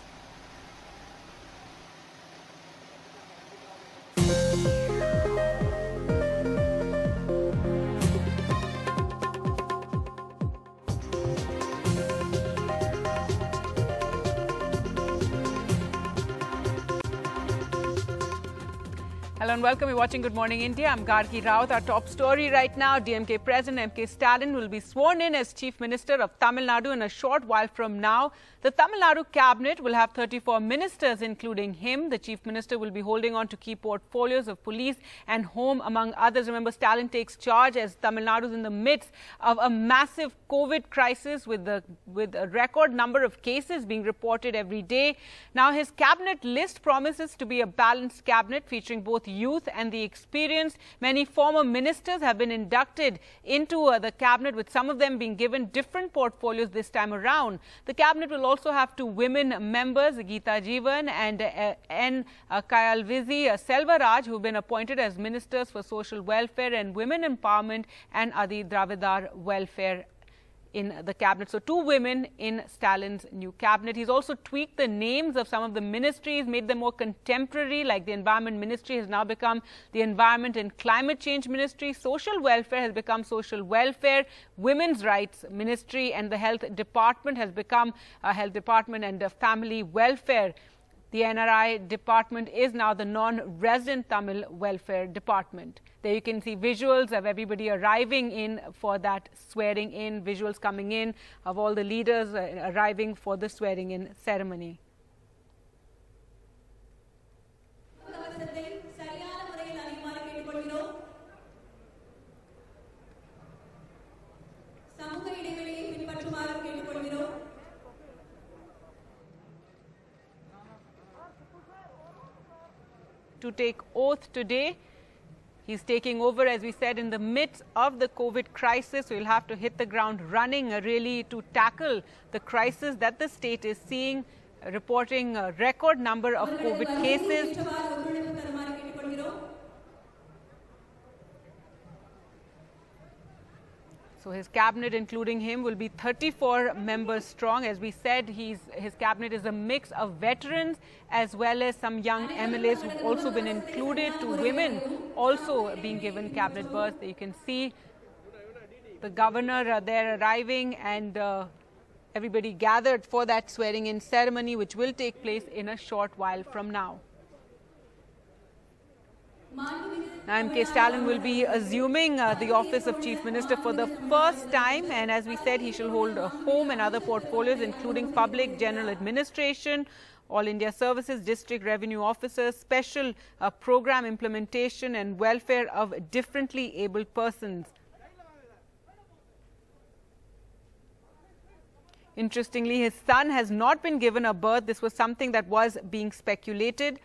Hello and welcome. You're watching Good Morning India. I'm Gargi Raut. Our top story right now, DMK President M.K. Stalin will be sworn in as Chief Minister of Tamil Nadu in a short while from now. The Tamil Nadu cabinet will have 34 ministers, including him. The Chief Minister will be holding on to key portfolios of police and home, among others. Remember, Stalin takes charge as Tamil Nadu is in the midst of a massive COVID crisis with a record number of cases being reported every day. Now, his cabinet list promises to be a balanced cabinet featuring both youth and the experienced. Many former ministers have been inducted into the cabinet, with some of them being given different portfolios this time around. The cabinet will also have 2 women members, Geeta Jeevan and N. Kayalvizi Selvaraj, who have been appointed as ministers for social welfare and women empowerment and Adi Dravidar welfare in the cabinet. So 2 women in Stalin's new cabinet. He's also tweaked the names of some of the ministries, made them more contemporary, like the Environment Ministry has now become the Environment and Climate Change Ministry. Social Welfare has become Social Welfare. Women's Rights Ministry and the Health Department has become Health Department and Family Welfare. The NRI department is now the non-resident Tamil Welfare Department. There you can see visuals of everybody arriving in for that swearing in, visuals coming in of all the leaders arriving for the swearing in ceremony. To take oath today. He's taking over, as we said, in the midst of the COVID crisis. So he'll have to hit the ground running really to tackle the crisis that the state is seeing, reporting a record number of COVID cases. So his cabinet, including him, will be 34 members strong. As we said, his cabinet is a mix of veterans as well as some young MLAs who've also been included, 2 women also being given cabinet berths. You can see the governor there arriving and Everybody gathered for that swearing-in ceremony, which will take place in a short while from now. Now, M.K. Stalin will be assuming the office of Chief Minister for the first time, and as we said, he shall hold home and other portfolios, including public, general administration, all India services, district revenue officers, special program implementation and welfare of differently abled persons. Interestingly, his son has not been given a berth. This was something that was being speculated.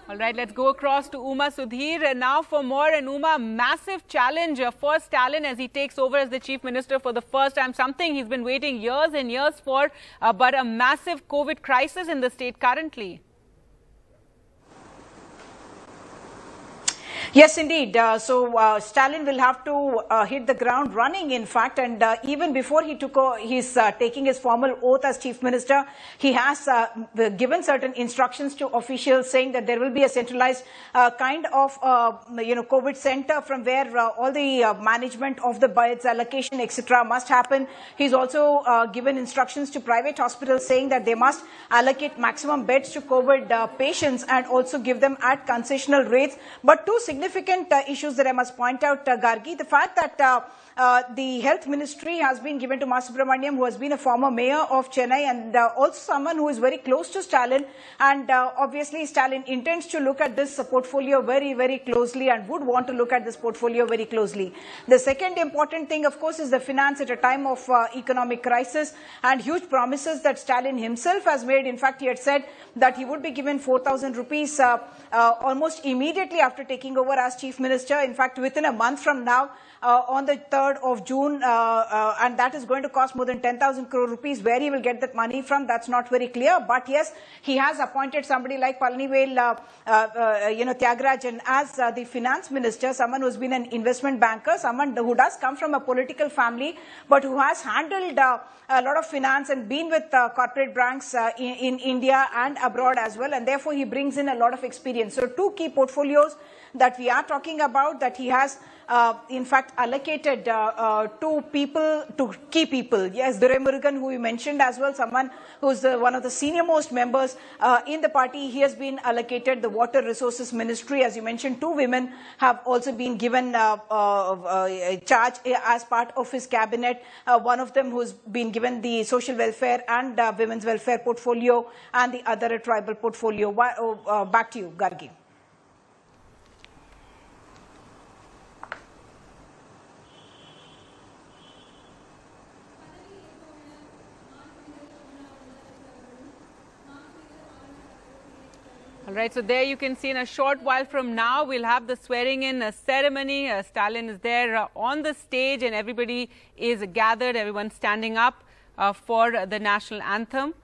All right, let's go across to Uma Sudhir now for more. And Uma, massive challenge for Stalin as he takes over as the Chief Minister for the first time, something he's been waiting years and years for, but a massive COVID crisis in the state currently. Yes, indeed. So Stalin will have to hit the ground running, in fact, and even before he took his taking his formal oath as Chief Minister, he has given certain instructions to officials saying that there will be a centralized kind of COVID center from where all the management of the beds, allocation, etc. must happen. He's also given instructions to private hospitals saying that they must allocate maximum beds to COVID patients and also give them at concessional rates. But two significant issues that I must point out, Gargi, the fact that the health ministry has been given to Mas Subramaniam, who has been a former mayor of Chennai and also someone who is very close to Stalin, and obviously Stalin intends to look at this portfolio very, very closely and would want to look at this portfolio very closely. The second important thing, of course, is the finance at a time of economic crisis and huge promises that Stalin himself has made. In fact, he had said that he would be given 4,000 rupees almost immediately after taking over as Chief Minister. In fact, within a month from now, on the 3rd of June, and that is going to cost more than 10,000 crore rupees. Where he will get that money from, that's not very clear. But yes, he has appointed somebody like Palanivel, Tyagarajan as the finance minister, someone who's been an investment banker, someone who does come from a political family, but who has handled a lot of finance and been with corporate banks in India and abroad as well. And therefore, he brings in a lot of experience. So two key portfolios that we are talking about that he has in fact allocated to key people. Yes, Dibrugarh, who we mentioned as well, someone who's one of the senior most members in the party. He has been allocated the Water Resources Ministry. As you mentioned, two women have also been given charge as part of his cabinet. One of them who's been given the social welfare and women's welfare portfolio, and the other a tribal portfolio. Back to you, Gargi. All right, so there you can see in a short while from now, we'll have the swearing-in ceremony. Stalin is there on the stage and everybody is gathered, everyone standing up for the national anthem.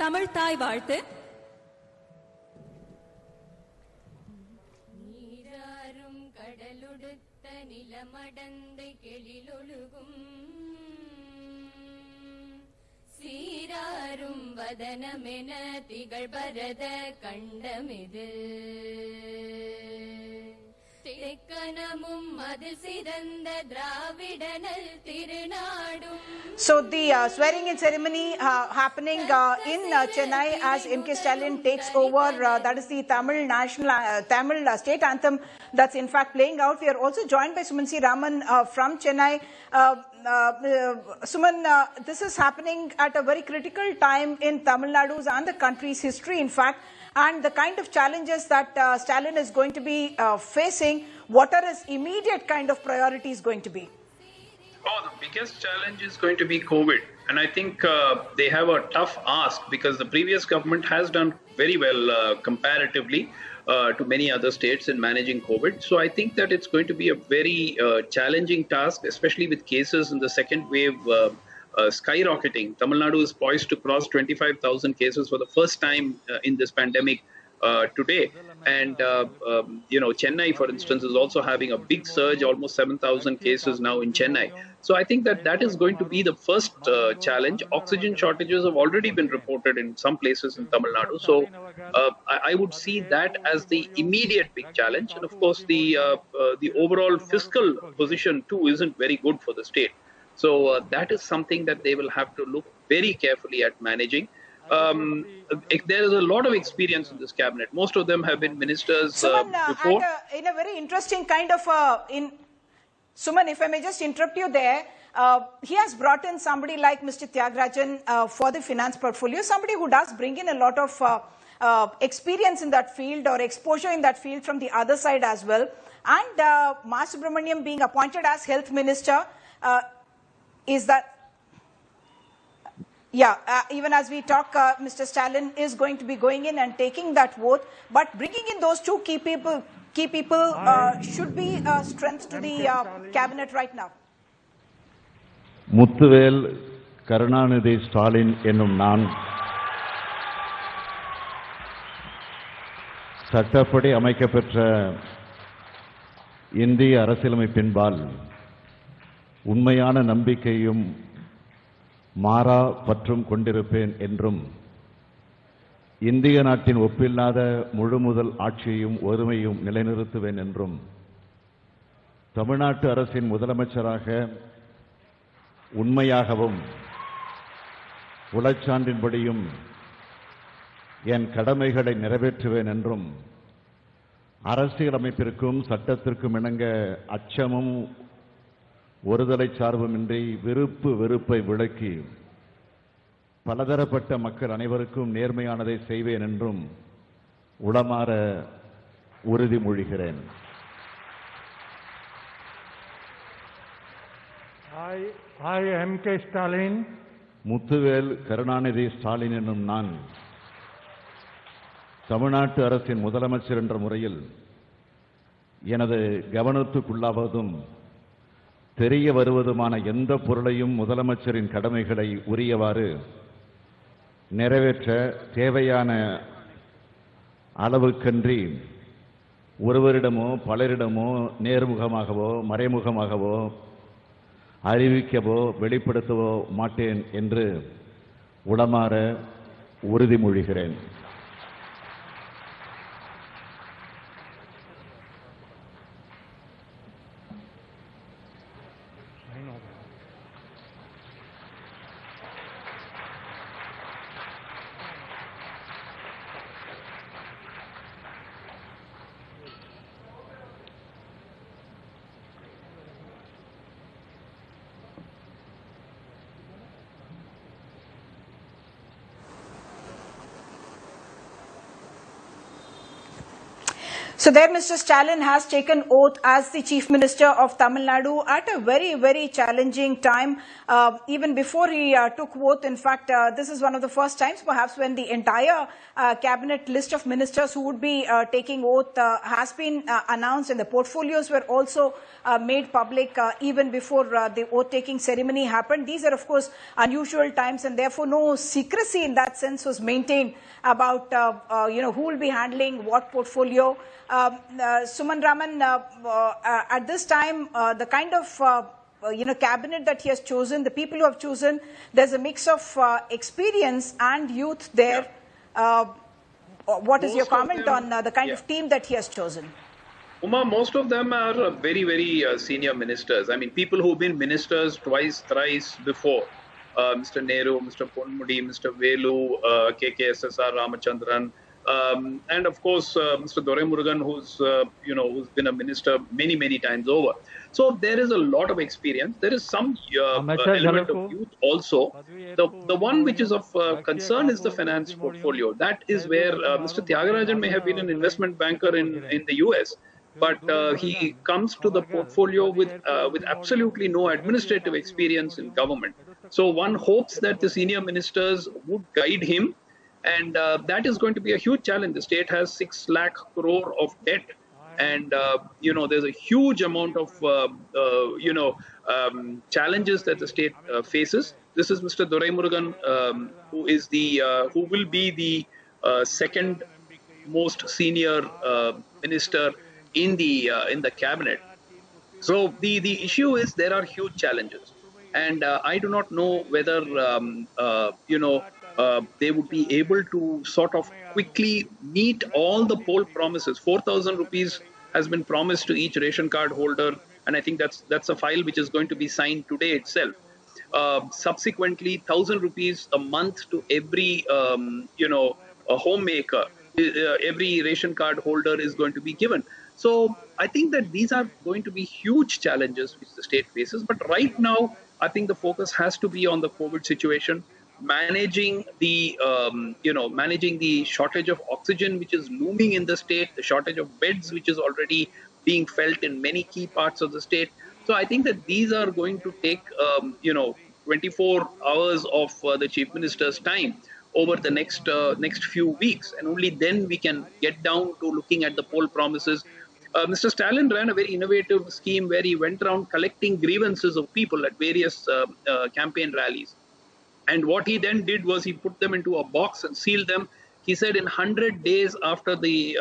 Tamil தாய் வாழ்த்து. நீராரும் கடலுடுத்த நிலமடந்தை கெளிலொழுகும் சீராரும் வதனமென திகழ் பரத கண்டமிது So the swearing-in ceremony happening in Chennai as M.K. Stalin takes over. That is the Tamil Tamil state anthem that's in fact playing out. We are also joined by Suman C. Raman from Chennai. Suman, this is happening at a very critical time in Tamil Nadu's and the country's history, in fact, and the kind of challenges that Stalin is going to be facing. What are his immediate kind of priorities going to be? Oh, the biggest challenge is going to be COVID. And I think they have a tough ask because the previous government has done very well comparatively to many other states in managing COVID. So I think that it's going to be a very challenging task, especially with cases in the second wave skyrocketing. Tamil Nadu is poised to cross 25,000 cases for the first time in this pandemic today. And, Chennai, for instance, is also having a big surge, almost 7,000 cases now in Chennai. So I think that is going to be the first challenge. Oxygen shortages have already been reported in some places in Tamil Nadu. So I would see that as the immediate big challenge. And of course, the overall fiscal position too isn't very good for the state. So that is something that they will have to look very carefully at managing. There is a lot of experience in this cabinet. Most of them have been ministers before. In a very interesting kind of Suman, if I may just interrupt you there, he has brought in somebody like Mr. Tyagarajan for the finance portfolio, somebody who does bring in a lot of experience in that field or exposure in that field from the other side as well. And Ma Subramaniam being appointed as health minister, is that... Yeah, even as we talk, Mr. Stalin is going to be going in and taking that vote. But bringing in those two key people should be a strength to the cabinet right now. Muthuvel Karunanidhi Stalin ennum naan சட்டப்படி அமைக்கப்பெற்ற இந்திய அரசியலமைப்பின்பால் உண்மையான நம்பிக்கையும் மாறா பற்றும் கொண்டிருப்பேன் என்றும் இந்திய நாட்டின் ஒப்பில்லாத முழுமுதல் ஆட்சியையும் ஒருமையும் நிலைநிறுத்துவேன் என்றும் தமிழ்நாட்டு அரசின் முதலமைச்சராக உண்மையாகவும் உளச்சான்றின்படியும் என் கடமைகளை நிறைவேற்றுவேன் என்றும் அரசியலமைப்பிற்கும் சட்டத்திற்கும் இணங்க அச்சமும் ஒருதலை சார்புமின்றி வெறுப்பை விளக்கி பலதரப்பட்ட மக்கள் அனைவருக்கும் நேர்மையானதை செய்வேன் என்றும் உளமாற உறுதிமொழிகிறேன். I M.K. Stalin. Muthuvel Karunanidhi Stalin என்னும் நான் தமிழ்நாட்டு அரசின் முதலமைச்சர் என்ற முறையில் எனது கவனத்துக்குள்ளாவதும் தெரிய வருவதுமான எந்த பொருளையும் முதலமைச்சரின் கடமைகளை உரியவாறு நிறைவேற்ற தேவையான அளவுக்கன்றி ஒருவரிடமோ பலரிடமோ நேர்முகமாகவோ மறைமுகமாகவோ அறிவிக்கவோ வெளிப்படுத்தவோ மாட்டேன் என்று உளமாற உறுதிமொழிகிறேன். So there Mr. Stalin has taken oath as the Chief Minister of Tamil Nadu at a very, very challenging time. Even before he took oath, in fact, this is one of the first times perhaps when the entire cabinet list of ministers who would be taking oath has been announced, and the portfolios were also made public even before the oath-taking ceremony happened. These are, of course, unusual times, and therefore no secrecy in that sense was maintained about who will be handling what portfolio. Suman Raman, at this time, the kind of cabinet that he has chosen, the people who have chosen, there's a mix of experience and youth there. What is your comment on the kind of team that he has chosen? Uma, most of them are very, very senior ministers. I mean, people who've been ministers twice, thrice before. Mr. Nehru, Mr. Ponmudi, Mr. Velu, KKSSR Ramachandran, and of course Mr. Murugan, who's been a minister many, many times over. So there is a lot of experience. There is some element of youth also. The one which is of concern is the finance portfolio. That is where Mr. Tyagarajan may have been an investment banker in the US. But he comes to the portfolio with absolutely no administrative experience in government. So one hopes that the senior ministers would guide him, and that is going to be a huge challenge. The state has 6 lakh crore of debt, and there's a huge amount of challenges that the state faces. This is Mr. Murugan, who will be the second most senior minister in the cabinet. So the issue is there are huge challenges, and I do not know whether they would be able to sort of quickly meet all the poll promises. 4,000 rupees has been promised to each ration card holder, and I think that's a file which is going to be signed today itself. Subsequently, 1,000 rupees a month to every a homemaker. Every ration card holder is going to be given. So I think that these are going to be huge challenges which the state faces. But right now, I think the focus has to be on the COVID situation, managing the shortage of oxygen which is looming in the state, the shortage of beds which is already being felt in many key parts of the state. So I think that these are going to take 24 hours of the chief minister's time over the next few weeks, and only then we can get down to looking at the poll promises. Mr. Stalin ran a very innovative scheme where he went around collecting grievances of people at various campaign rallies. And what he then did was he put them into a box and sealed them. He said in 100 days after he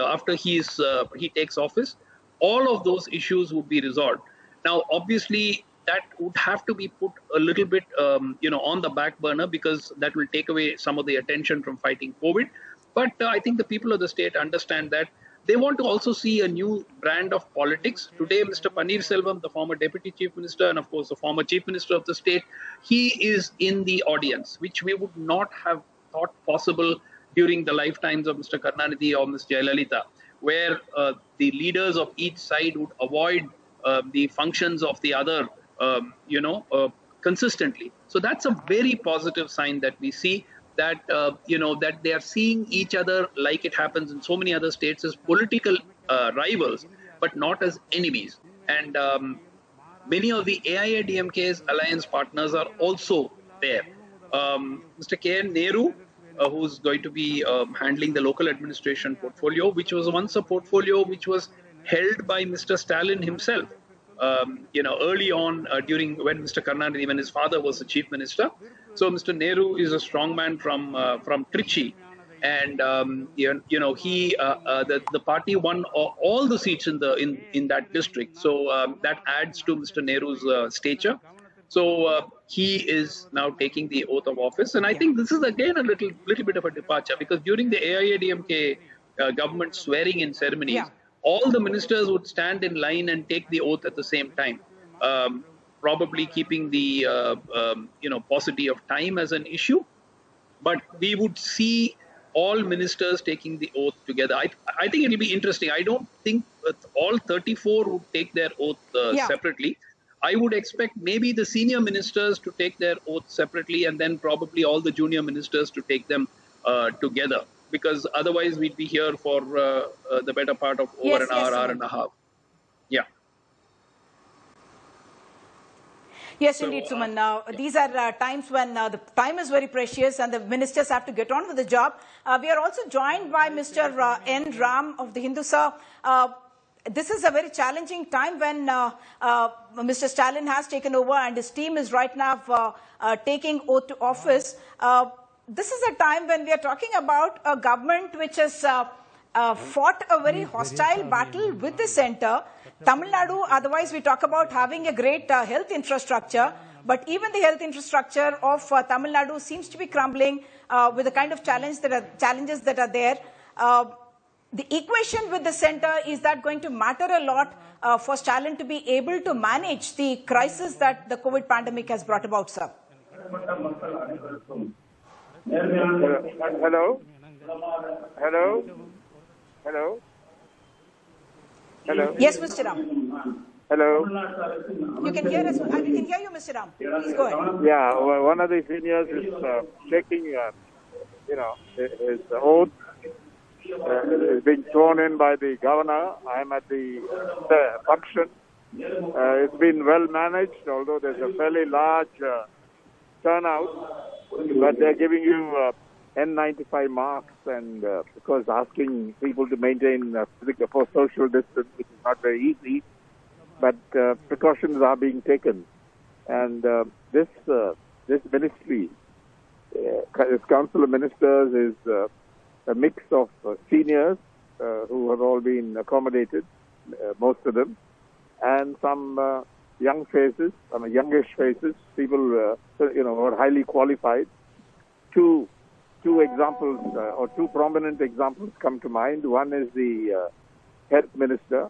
takes office, all of those issues would be resolved. Now, obviously, that would have to be put a little bit, on the back burner, because that will take away some of the attention from fighting COVID. But I think the people of the state understand that. They want to also see a new brand of politics. Today, Mr. Paneerselvam, the former deputy chief minister, and of course the former chief minister of the state, he is in the audience, which we would not have thought possible during the lifetimes of Mr. Karunanidhi or Ms. Jayalalitha, where the leaders of each side would avoid the functions of the other, consistently. So that's a very positive sign that we see, that that they are seeing each other, like it happens in so many other states, as political rivals, but not as enemies. And many of the AIADMK's alliance partners are also there. Mr. K.N. Nehru, who's going to be handling the local administration portfolio, which was once a portfolio which was held by Mr. Stalin himself. Early on when Mr. Karunanidhi, when his father was the chief minister. So Mr. Nehru is a strong man from Trichy, and the party won all the seats in that district. So that adds to Mr. Nehru's stature. So he is now taking the oath of office, and I think this is again a little bit of a departure, because during the AIADMK government swearing-in ceremonies, all the ministers would stand in line and take the oath at the same time, probably keeping the paucity of time as an issue. But we would see all ministers taking the oath together. I think it will be interesting. I don't think that all 34 would take their oath separately. I would expect maybe the senior ministers to take their oath separately, and then probably all the junior ministers to take them together, because otherwise we'd be here for the better part of over an hour and a half. Yeah. Yes, indeed, Suman. Now, these are times when the time is very precious and the ministers have to get on with the job. We are also joined by Mr. N. Ram of the Hindu, sir. This is a very challenging time when Mr. Stalin has taken over and his team is right now taking oath to office. This is a time when we are talking about a government which has fought a very hostile battle with the center. Tamil Nadu, otherwise we talk about having a great health infrastructure, but even the health infrastructure of Tamil Nadu seems to be crumbling with the kind of challenges that are there. the equation with the center, is that going to matter a lot for Stalin to be able to manage the crisis that the COVID pandemic has brought about, sir? Hello? Hello? Hello? Hello? Yes, Mr. Ram. Hello? You can hear us. We can hear you, Mr. Ram. Please go ahead. Yeah, one of the seniors is taking, his oath. Is being thrown in by the governor. I'm at the function. It's been well managed, although there's a fairly large turnout. But they're giving you N95 marks, and because asking people to maintain for social distance, which is not very easy. But precautions are being taken, and this ministry, this council of ministers, is a mix of seniors who have all been accommodated, most of them, and some young faces, youngish faces, people who are highly qualified. Two examples or two prominent examples come to mind. One is the health minister,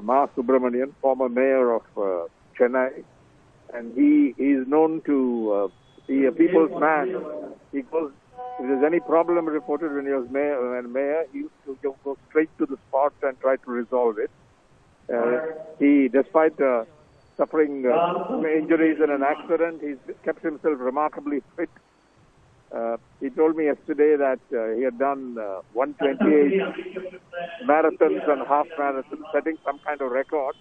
Ma Subramanian, former mayor of Chennai, and he is known to be a people's man. He goes, if there's any problem reported when he was mayor, he used to go straight to the spot and try to resolve it. He, despite suffering injuries in an accident, he's kept himself remarkably fit. He told me yesterday that he had done 128 marathons and half marathons, setting some kind of record.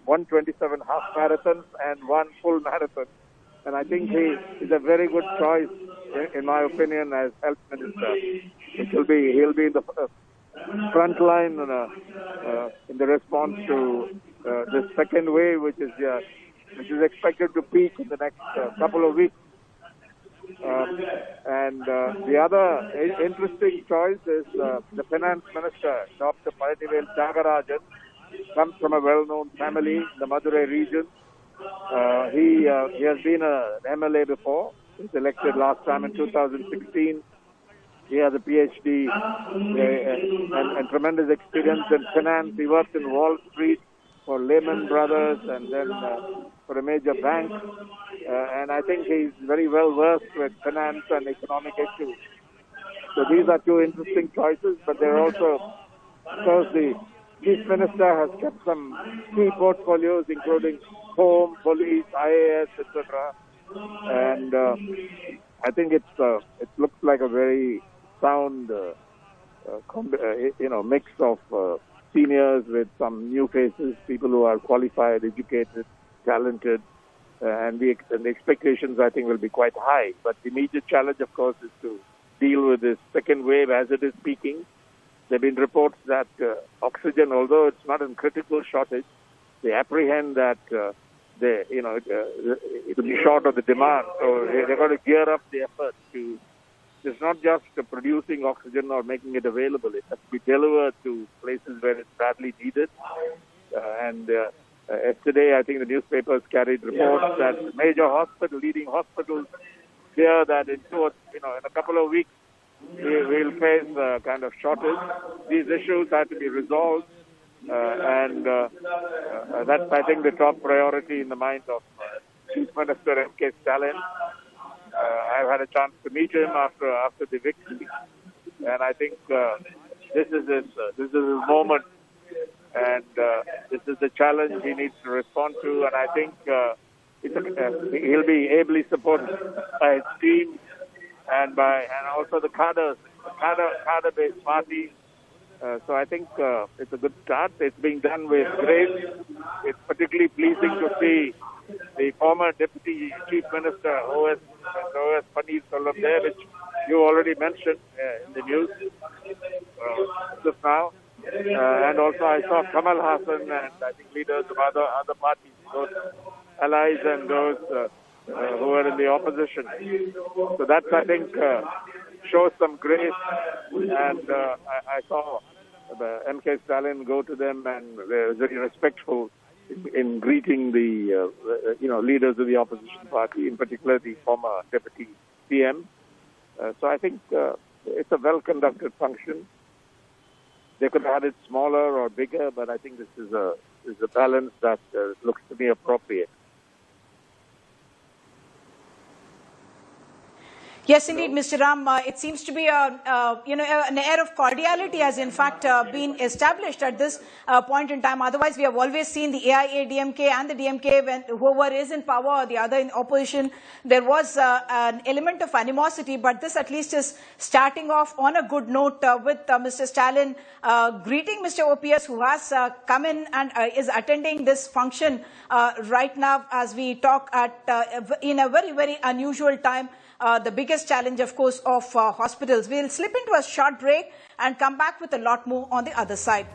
127 half marathons and 1 full marathon. And I think he is a very good choice, in my opinion, as health minister. He'll be in the front line in the response to the second wave, which is expected to peak in the next couple of weeks. And the other interesting choice is the finance minister, Dr. Palanivel Thiagarajan, comes from a well-known family in the Madurai region. He has been an MLA before. He was elected last time in 2016. He has a PhD and tremendous experience in finance. He worked in Wall Street for Lehman Brothers and then for a major bank. And I think he's very well versed with finance and economic issues. So these are two interesting choices, but they're also, because the Chief Minister has kept some key portfolios, including home, police, IAS, etc. And I think it looks like a very sound, mix of seniors with some new faces, people who are qualified, educated, talented, and the expectations, I think, will be quite high. But the immediate challenge, of course, is to deal with this second wave as it is peaking. There have been reports that oxygen, although it's not in critical shortage, they apprehend that it will be short of the demand. So they're going to gear up the efforts to. It's not just producing oxygen or making it available. It has to be delivered to places where it's badly needed. Yesterday, I think the newspapers carried reports that major leading hospitals fear that in a couple of weeks, we'll face a kind of shortage. These issues have to be resolved, and that's, I think, the top priority in the mind of Chief Minister M.K. Stalin. I've had a chance to meet him after the victory, and I think this is his moment, and this is the challenge he needs to respond to. And I think he'll be ably supported by his team and also the cadre-based parties. So I think it's a good start. It's being done with grace. It's particularly pleasing to see the former Deputy Chief Minister, O.S. Paneer Selvam there, which you already mentioned in the news just now. And also I saw Kamal Hassan and I think leaders of other parties, both allies and those who are in the opposition. So that's, I think, shows some grace. And I saw M.K. Stalin go to them and they're very respectful in greeting the leaders of the opposition party, in particular the former deputy PM. So I think it's a well-conducted function. They could have had it smaller or bigger, but I think this is a balance that looks to me appropriate. Yes, indeed, Mr. Ram. It seems to be an air of cordiality has in fact been established at this point in time. Otherwise, we have always seen the AIADMK and the DMK, when whoever is in power or the other in opposition, there was an element of animosity. But this at least is starting off on a good note with Mr. Stalin greeting Mr. OPS, who has come in and is attending this function right now as we talk in a very, very unusual time. The biggest challenge, of course, of hospitals. We'll slip into a short break and come back with a lot more on the other side.